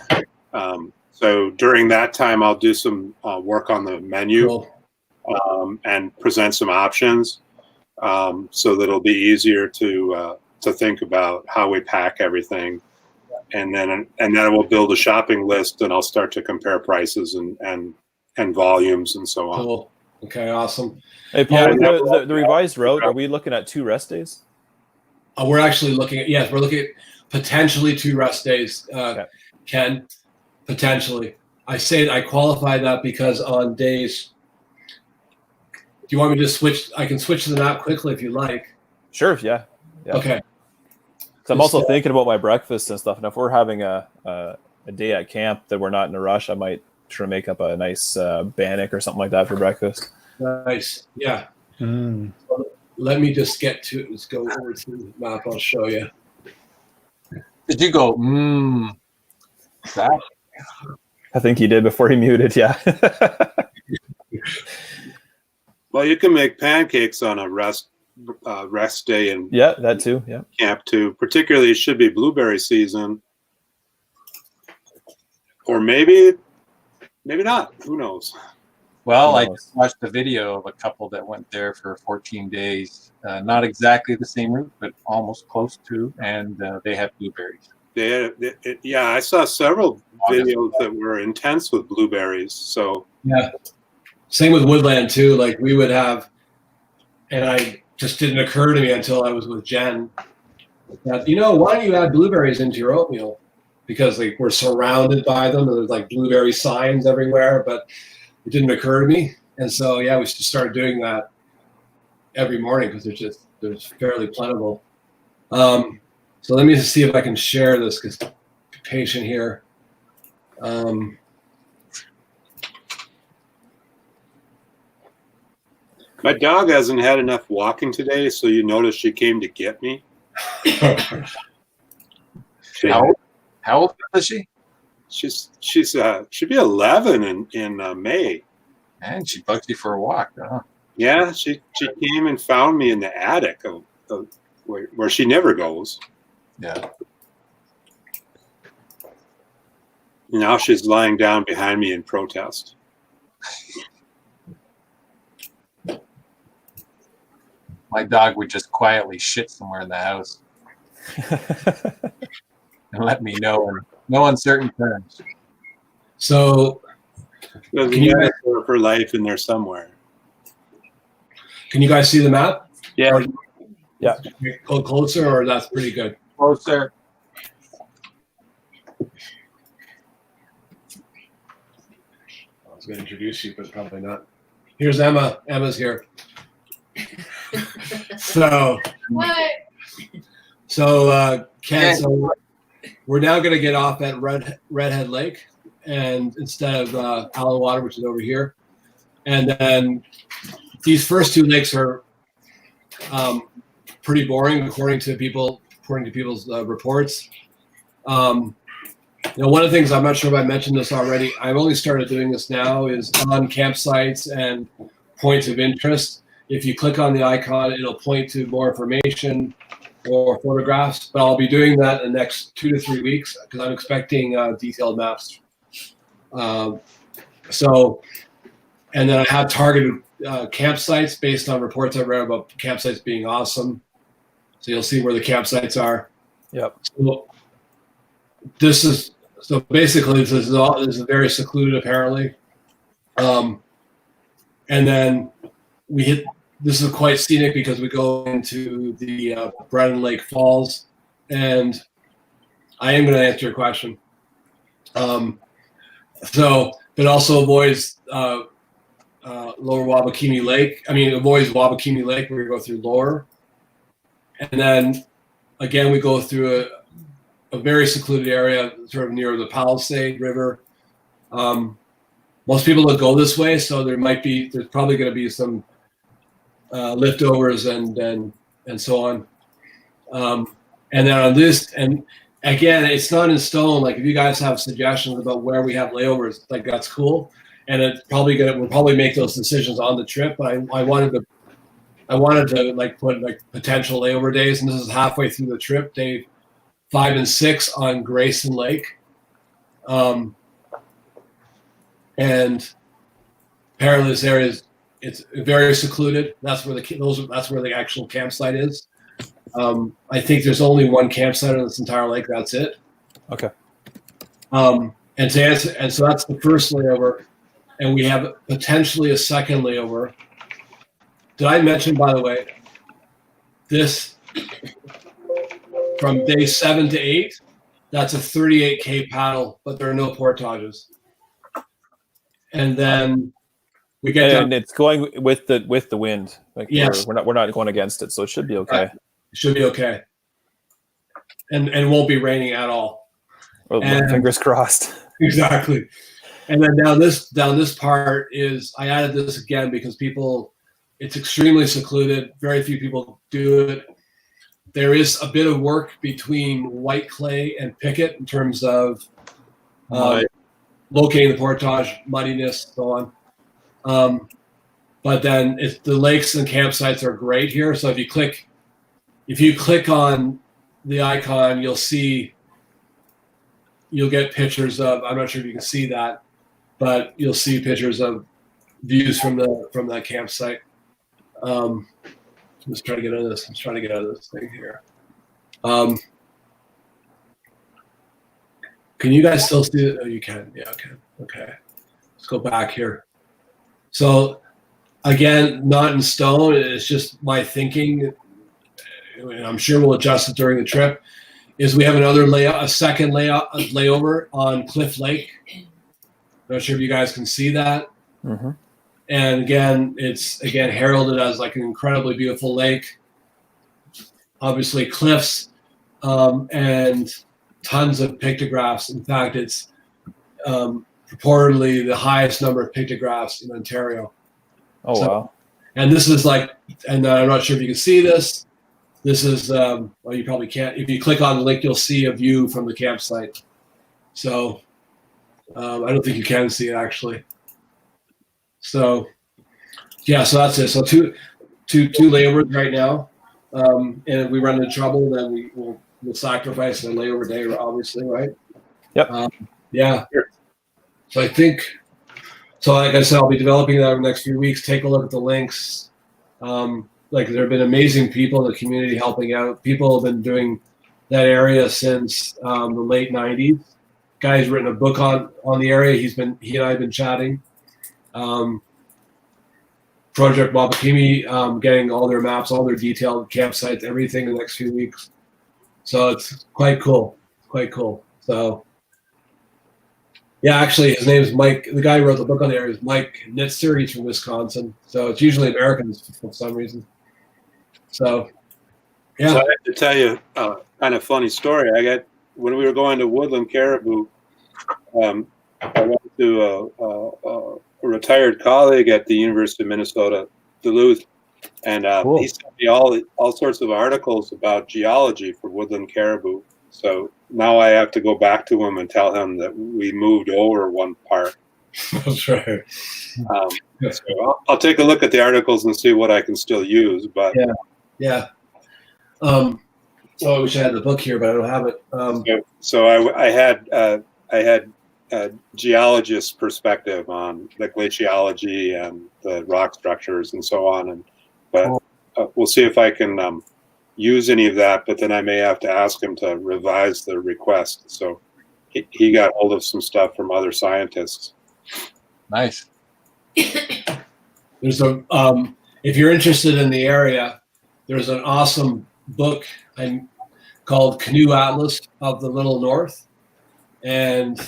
So during that time, I'll do some work on the menu. Cool. and present some options, so that it'll be easier to think about how we pack everything. And then we'll build a shopping list, and I'll start to compare prices and volumes and so on. Cool. Okay, awesome. Hey, Paul, with the revised route, are we looking at 2 rest days? We're actually looking at, we're looking at potentially 2 rest days, Ken, potentially. I qualify that because on days, do you want me to switch? I can switch to the map quickly if you like. Sure, yeah. Okay. So I'm also thinking about my breakfast and stuff. And if we're having a day at camp that we're not in a rush, I might try to make up a nice bannock or something like that for breakfast. Nice. Yeah. So let me just let's go over to the map. I'll show you. Did you go, that? I think he did before he muted, yeah. Well, you can make pancakes on a rest day and that too. Yeah, camp too. Particularly, it should be blueberry season, or maybe not. Who knows? Well, I just watched the video of a couple that went there for 14 days. Not exactly the same route, but almost close to, and they had blueberries. I saw several videos that were intense with blueberries. So yeah, same with woodland too. Like we would have, and I just didn't occur to me until I was with Jen that, why don't you add blueberries into your oatmeal? Because like we're surrounded by them, and there's like blueberry signs everywhere, but it didn't occur to me. And so we should start doing that every morning because they're fairly plentiful. So let me just see if I can share this, because be patient here. my dog hasn't had enough walking today, so you notice she came to get me. How old is she? She'll be 11 in May. And she bugged you for a walk, huh? Yeah, she came and found me in the attic of where she never goes. Yeah. Now she's lying down behind me in protest. My dog would just quietly shit somewhere in the house and let me know in no uncertain terms. So there's a unit of her life in there somewhere. Can you guys see the map? Yeah. Yeah. Go closer, or that's pretty good. Closer. I was going to introduce you, but probably not. Here's Emma. Emma's here. So, Ken, so we're now going to get off at Redhead Lake, and instead of Allen Water, which is over here, and then these first 2 lakes are pretty boring according to people's reports. One of the things, I'm not sure if I mentioned this already, I've only started doing this now, is on campsites and points of interest. If you click on the icon, it'll point to more information or photographs, but I'll be doing that in the next 2 to 3 weeks because I'm expecting detailed maps. And then I have targeted campsites based on reports I've read about campsites being awesome. So you'll see where the campsites are. Yep. So basically this is a very secluded apparently. And then this is quite scenic because we go into the Brennan Lake Falls, and I am going to answer your question. But also avoids Lower Wabakimi Lake. Avoids Wabakimi Lake where we go through Lower. And then again, we go through a very secluded area, sort of near the Palisade River. Most people don't go this way, so there's probably going to be some liftovers and so on. And then on this, and again, it's not in stone. Like if you guys have suggestions about where we have layovers, like that's cool. And we'll probably make those decisions on the trip. But I wanted to like put like potential layover days, and this is halfway through the trip, day 5 and 6 on Grayson Lake. And apparently this area it's very secluded. That's where that's where the actual campsite is. I think there's only one campsite on this entire lake. That's it. Okay. And so that's the first layover, and we have potentially a second layover. Did I mention, by the way, this from day 7 to 8? That's a 38K paddle, but there are no portages. And then we get down. And it's going with the wind. Like yes, we're not going against it, so it should be okay. Right. It should be okay. And won't be raining at all. Well, fingers crossed. Exactly. And then down this part is, I added this again because it's extremely secluded. Very few people do it. There is a bit of work between white clay and picket in terms of locating the portage, muddiness, so on. But then the lakes and campsites are great here. So if you click on the icon, you'll get pictures of, I'm not sure if you can see that, but you'll see pictures of views from that campsite. I'm just trying to get out of this. I'm trying to get out of this thing here. Can you guys still see it? Oh, you can. Yeah, okay. Let's go back here. So again, not in stone. It's just my thinking, and I'm sure we'll adjust it during the trip. Is we have a second layover on Cliff Lake. Not sure if you guys can see that. Mm-hmm. And again, it's heralded as like an incredibly beautiful lake. Obviously, cliffs and tons of pictographs. In fact, it's purportedly the highest number of pictographs in Ontario. Oh, wow. And this is and I'm not sure if you can see this. This is, well, you probably can't. If you click on the link, you'll see a view from the campsite. So I don't think you can see it actually. So yeah, so that's it. So two layovers right now. And if we run into trouble, then we'll sacrifice the layover day, obviously, right? Yep. Yeah. So I think, like I said, I'll be developing that over the next few weeks. Take a look at the links. There have been amazing people in the community helping out. People have been doing that area since the late 90s. Guy's written a book on the area. He and I have been chatting. Project Wabakimi, getting all their maps, all their detailed campsites, everything in the next few weeks. So it's quite cool. So yeah, actually his name is Mike. The guy who wrote the book on the area is Mike Nitzer. He's from Wisconsin. So it's usually Americans for some reason. So yeah. So I have to tell you kind of funny story. When we were going to Woodland Caribou, I went to a retired colleague at the University of Minnesota, Duluth, and Cool. he sent me all sorts of articles about geology for Woodland Caribou. So now I have to go back to him and tell him that we moved over one part. That's right. So I'll take a look at the articles and see what I can still use. But yeah. I wish I had the book here, but I don't have it. So I had a geologist's perspective on the glaciology and the rock structures and so on. But we'll see if I can use any of that. But then I may have to ask him to revise the request. So he got hold of some stuff from other scientists. Nice. There's if you're interested in the area, there's an awesome book called Canoe Atlas of the Little North, and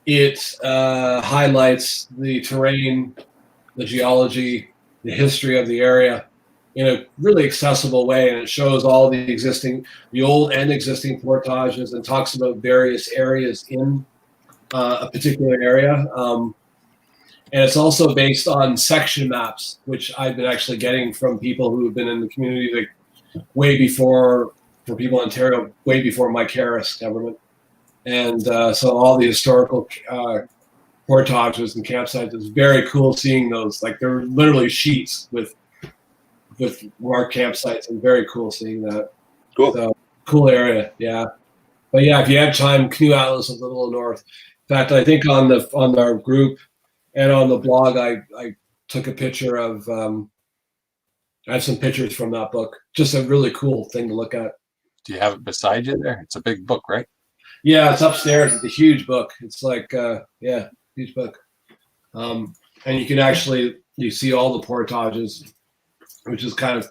it highlights the terrain, the geology, the history of the area in a really accessible way, and it shows all the old and existing portages, and talks about various areas in a particular area. And it's also based on section maps, which I've been actually getting from people who have been in the community way before, for people in Ontario, way before Mike Harris government. And so all the historical portages and campsites, it's very cool seeing those. Like they're literally sheets with marked campsites, and very cool seeing that. Cool. So, cool area, yeah. But yeah, if you have time, Canoe Atlas of the Little North. In fact, I think on our group, And on the blog, I took a picture of. I have some pictures from that book. Just a really cool thing to look at. Do you have it beside you there? It's a big book, right? Yeah, it's upstairs. It's a huge book. It's like huge book. And you can actually you see all the portages, which is kind of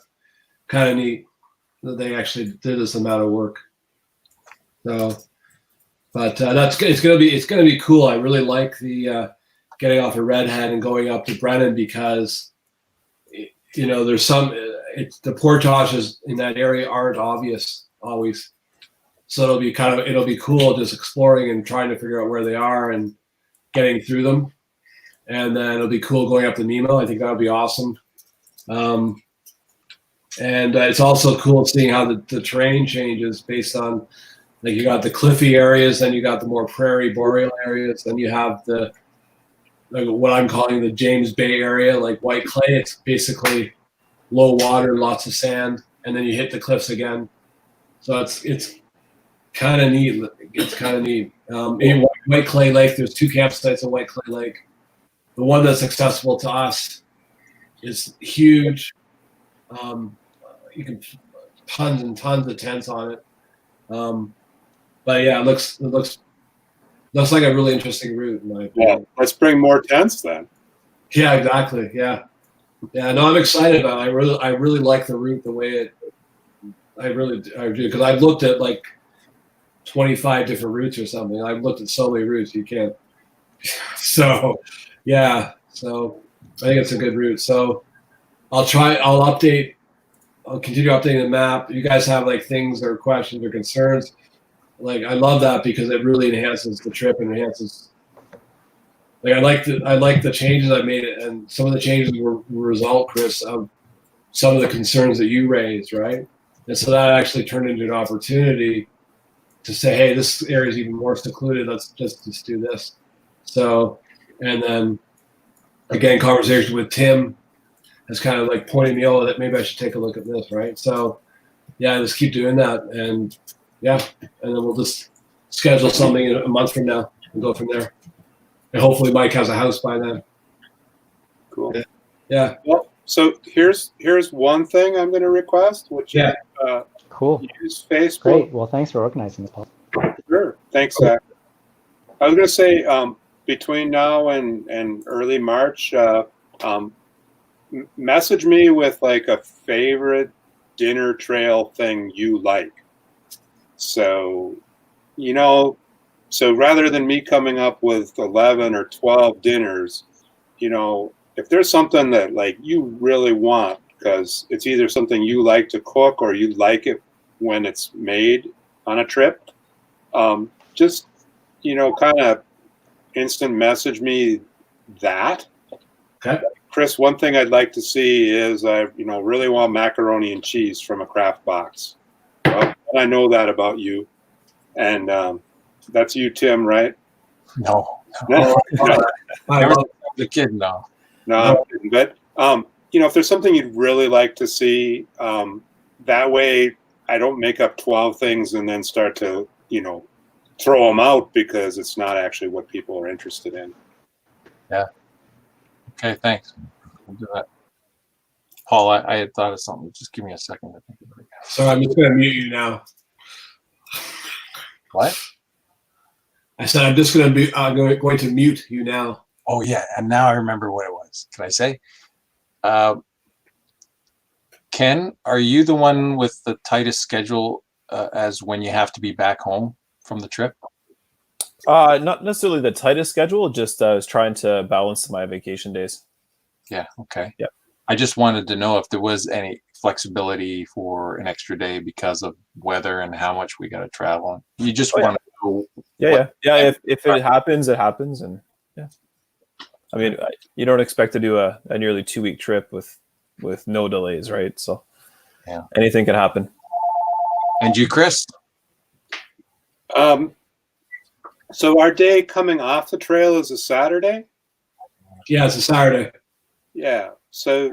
neat that they actually did this amount of work. So, but it's gonna be cool. I really like the getting off of Redhead and going up to Brennan because there's some the portages in that area aren't obvious always. So it'll be cool just exploring and trying to figure out where they are and getting through them. And then it'll be cool going up to Nemo. I think that'll be awesome. And it's also cool seeing how the terrain changes based on, like, you got the cliffy areas, then you got the more prairie boreal areas, then you have what I'm calling the James Bay area, like white clay. It's basically low water, lots of sand, and then you hit the cliffs again. So it's kind of neat. It's kind of neat. In White Clay Lake, there's 2 campsites in White Clay Lake. The one that's accessible to us is huge. You can tons and tons of tents on it. But yeah, it looks like a really interesting route. In my opinion. Yeah, let's bring more tents then. Yeah, exactly. Yeah. No, I'm excited about it. I really like the route, the way I do, because I've looked at like 25 different routes or something. I've looked at so many routes you can't. So, yeah. So I think it's a good route. So I'll continue updating the map. You guys have like things or questions or concerns. Like, I love that because it really enhances the trip and enhances. Like, I like the changes I made, and some of the changes were a result, Chris, of some of the concerns that you raised, right? And so that actually turned into an opportunity to say, hey, this area is even more secluded. Let's just do this. So, and then again, conversation with Tim has kind of like pointed me, that maybe I should take a look at this, right? So, yeah, just keep doing that, and yeah, and then we'll just schedule something in a month from now and go from there. And hopefully Mike has a house by then. Cool. Yeah. Well, so here's one thing I'm going to request, which is cool. Use Facebook. Great. Well, thanks for organizing this, Paul. Sure. Thanks, Zach. I was going to say between now and early March, message me with like a favorite dinner trail thing you like. So, so rather than me coming up with 11 or 12 dinners, if there's something that like you really want, because it's either something you like to cook or you like it when it's made on a trip, just, kind of instant message me that. Okay. Chris, one thing I'd like to see is I, really want macaroni and cheese from a craft box. Well, I know that about you. And that's you, Tim, right? No. Never the kid, no. No, I'm kidding. But, if there's something you'd really like to see, that way I don't make up 12 things and then start to, throw them out because it's not actually what people are interested in. Yeah. Okay, thanks. We'll do that. Paul, I had thought of something. Just give me a second to think about it. So I'm just going to mute you now. What? I said I'm just going to mute you now. Oh yeah, and now I remember what it was. Can I say? Ken, are you the one with the tightest schedule as when you have to be back home from the trip? Not necessarily the tightest schedule. Just I was trying to balance my vacation days. Yeah. Okay. Yeah. I just wanted to know if there was any flexibility for an extra day because of weather and how much we got to travel. You just want to know. Yeah. If it happens, it happens, and yeah. I mean, you don't expect to do a nearly 2-week trip with no delays, right? So yeah, anything can happen. And you, Chris? So our day coming off the trail is a Saturday? Yeah, it's a Saturday. Yeah. So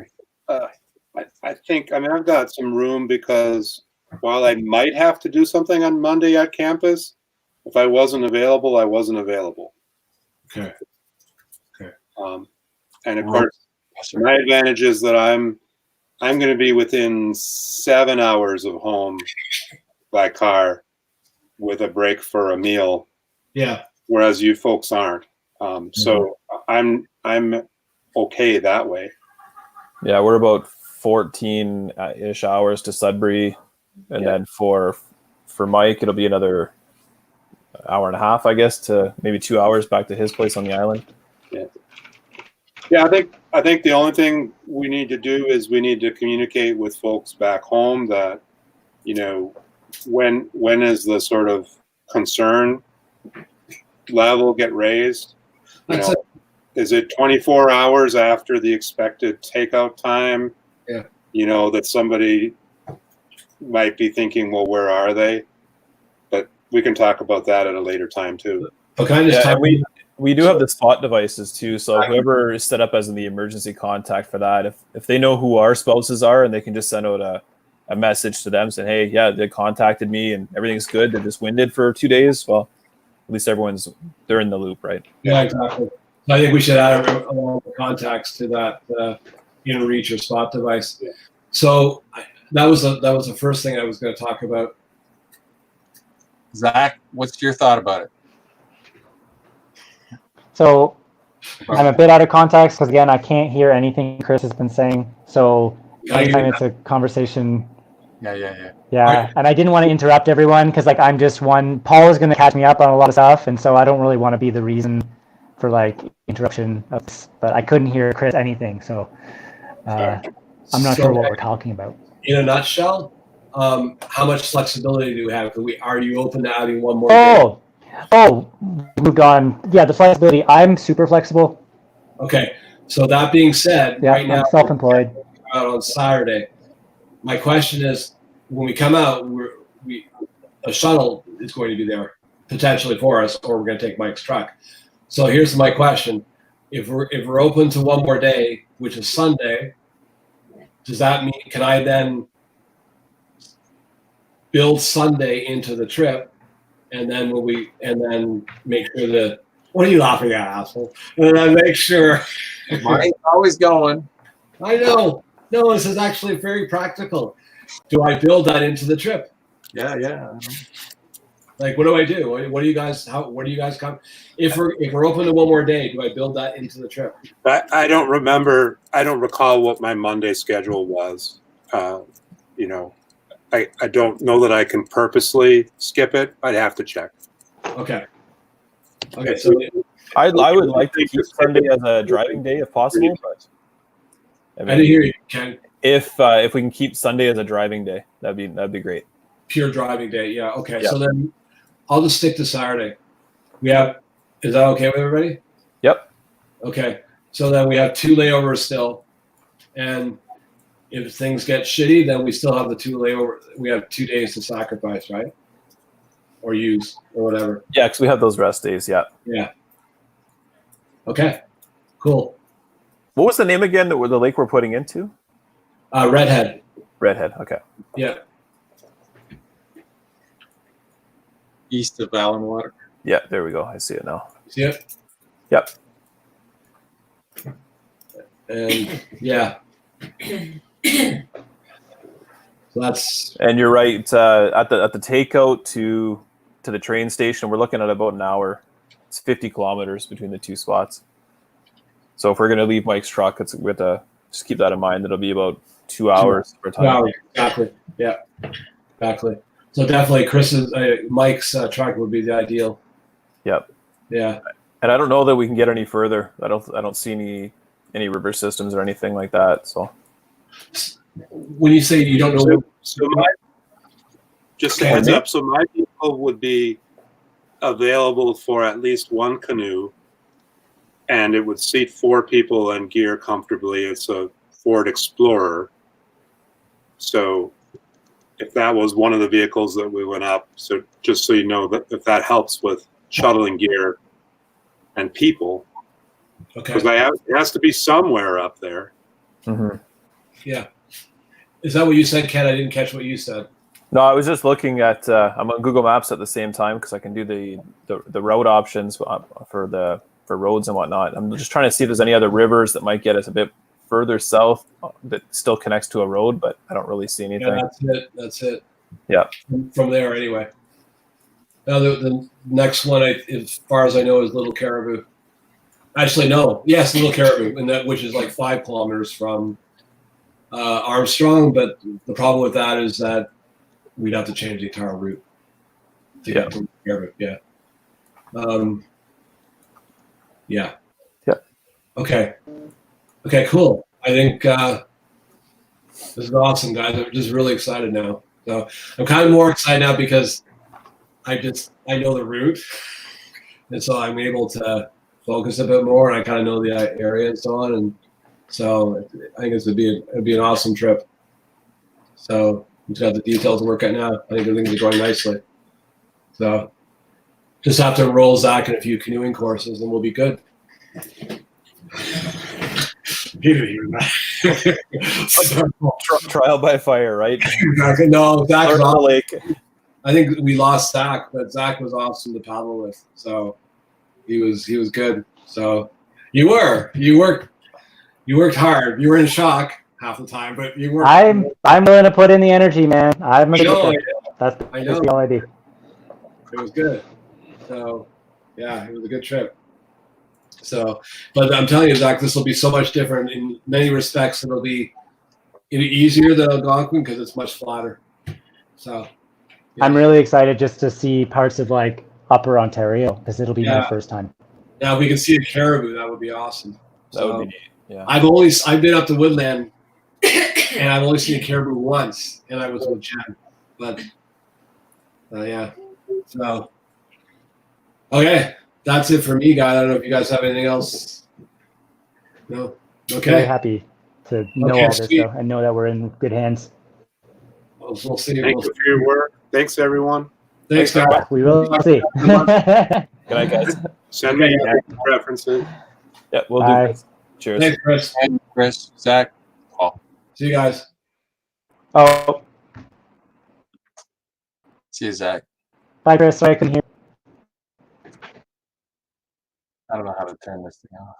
I think, I've got some room because while I might have to do something on Monday at campus, if I wasn't available, I wasn't available. Okay. And of course, my advantage is that I'm going to be within 7 hours of home by car with a break for a meal. Yeah. Whereas you folks aren't. So I'm okay that way. Yeah, we're about 14-ish hours to Sudbury, and then for Mike, it'll be another hour and a half, I guess, to maybe 2 hours back to his place on the island. Yeah, I think the only thing we need to do is we need to communicate with folks back home that, you know, when is the sort of concern level get raised? You know, is it 24 hours after the expected takeout time? Yeah. You know, that somebody might be thinking, well, where are they? But we can talk about that at a later time too. But can I just talk? We do have the spot devices too, so whoever is set up as the emergency contact for that, if they know who our spouses are, and they can just send out a message to them saying, hey, yeah, they contacted me and everything's good, they're just winded for 2 days, well, at least they're in the loop, right? Yeah, exactly. I think we should add all the contacts to that InReach or spot device. Yeah. So that was the first thing I was going to talk about. Zach, what's your thought about it? So I'm a bit out of context because, again, I can't hear anything Chris has been saying. So anytime it's a conversation. Yeah. And I didn't want to interrupt everyone because, like, I'm just one. Paul is going to catch me up on a lot of stuff. And so I don't really want to be the reason for, like, interruption of this. But I couldn't hear Chris anything. So I'm not sure what we're talking about. In a nutshell, how much flexibility do we have? Are you open to adding one more day? Oh, moved on. Yeah, the flexibility. I'm super flexible. Okay. So that being said, right now, I'm self-employed. Out on Saturday. My question is, when we come out, a shuttle is going to be there potentially for us, or we're going to take Mike's truck. So here's my question: if we're open to one more day, which is Sunday, does that mean can I then build Sunday into the trip? And then make sure that, what are you laughing at, asshole? And then make sure. Mine's always going. I know. No, this is actually very practical. Do I build that into the trip? Yeah. Like, what do I do? What do you guys? Where do you guys come? If we're open to one more day, do I build that into the trip? I don't remember. I don't recall what my Monday schedule was. You know. I don't know that I can purposely skip it. I'd have to check. Okay. So I would like to keep Sunday as a driving day if possible, but I didn't hear you, Ken. If we can keep Sunday as a driving day, that'd be great. Pure driving day, yeah. Okay, Yep. So then I'll just stick to Saturday. Is that okay with everybody? Yep. Okay, so then we have 2 layovers still, and if things get shitty, then we still have the 2 layover. We have 2 days to sacrifice, right? Or use, or whatever. Yeah, because we have those rest days. Yeah. Yeah. Okay. Cool. What was the name again that the lake we're putting into? Redhead. Redhead. Okay. Yeah. East of Allen Water. Yeah, there we go. I see it now. See it? Yep. And yeah. So that's. And you're right. At the takeout to the train station, we're looking at about an hour. It's 50 kilometers between the 2 spots. So if we're going to leave Mike's truck, we have to just keep that in mind. It'll be about 2 hours for time. 2 hours, exactly. Yeah, exactly. So definitely, Mike's truck would be the ideal. Yep. Yeah. And I don't know that we can get any further. I don't see any river systems or anything like that. So. When you say you don't know, just a heads up. So my vehicle would be available for at least 1 canoe, and it would seat 4 people and gear comfortably. It's a Ford Explorer. So if that was one of the vehicles that we went up, so just so you know, that if that helps with shuttling gear and people, okay, because it has to be somewhere up there. Mm-hmm. Yeah. Is that what you said, Ken? I didn't catch what you said. No, I was just looking at. I'm on Google Maps at the same time because I can do the route options for roads and whatnot. I'm just trying to see if there's any other rivers that might get us a bit further south that still connects to a road, but I don't really see anything. Yeah, that's it. Yeah. From there, anyway. Now the next one, as far as I know, is Little Caribou. Actually, no. Yes, Little Caribou, and which is like 5 kilometers from Armstrong. But the problem with that is that we'd have to change the entire route to get to Caribou. Yeah. Yeah. Yeah. Okay. Okay. Cool. I think this is awesome, guys. I'm just really excited now. So I'm kind of more excited now because I know the route, and so I'm able to focus a bit more. And I kind of know the area and so on, and so I think it'd be an awesome trip. So we've got the details to work out now. I think everything's going nicely. So just have to enroll Zach in a few canoeing courses, and we'll be good. He didn't hear that. Trial by fire, right? Exactly. No, Zach was on the awesome. lake. I think we lost Zach, but Zach was awesome to paddle with. So he was good. So you worked hard. You were in shock half the time, but you worked. I'm willing to put in the energy, man. I'm gonna get there. That's all I do. It was good. So yeah, it was a good trip. So, but I'm telling you, Zach, this will be so much different in many respects. It'll be easier than Algonquin because it's much flatter. So yeah. I'm really excited just to see parts of like Upper Ontario because it'll be my first time. Now, if we can see a caribou, that would be awesome. That would be neat. Yeah. I've been up to Woodland, and I've only seen a caribou once, and I was with Jen. But yeah, so okay, that's it for me, guys. I don't know if you guys have anything else. No. Okay. Really happy to know all this though, and know that we're in good hands. We'll see. Thank you for your work. Thanks, everyone. Thanks, guys. We will see. Good night, guys. Send me references. Yeah, we'll do. Guys. Cheers. Thanks, Chris. And Chris, Zach, Paul. See you guys. Oh, See you, Zach. bye, Chris. Sorry I couldn't hear. I don't know how to turn this thing off.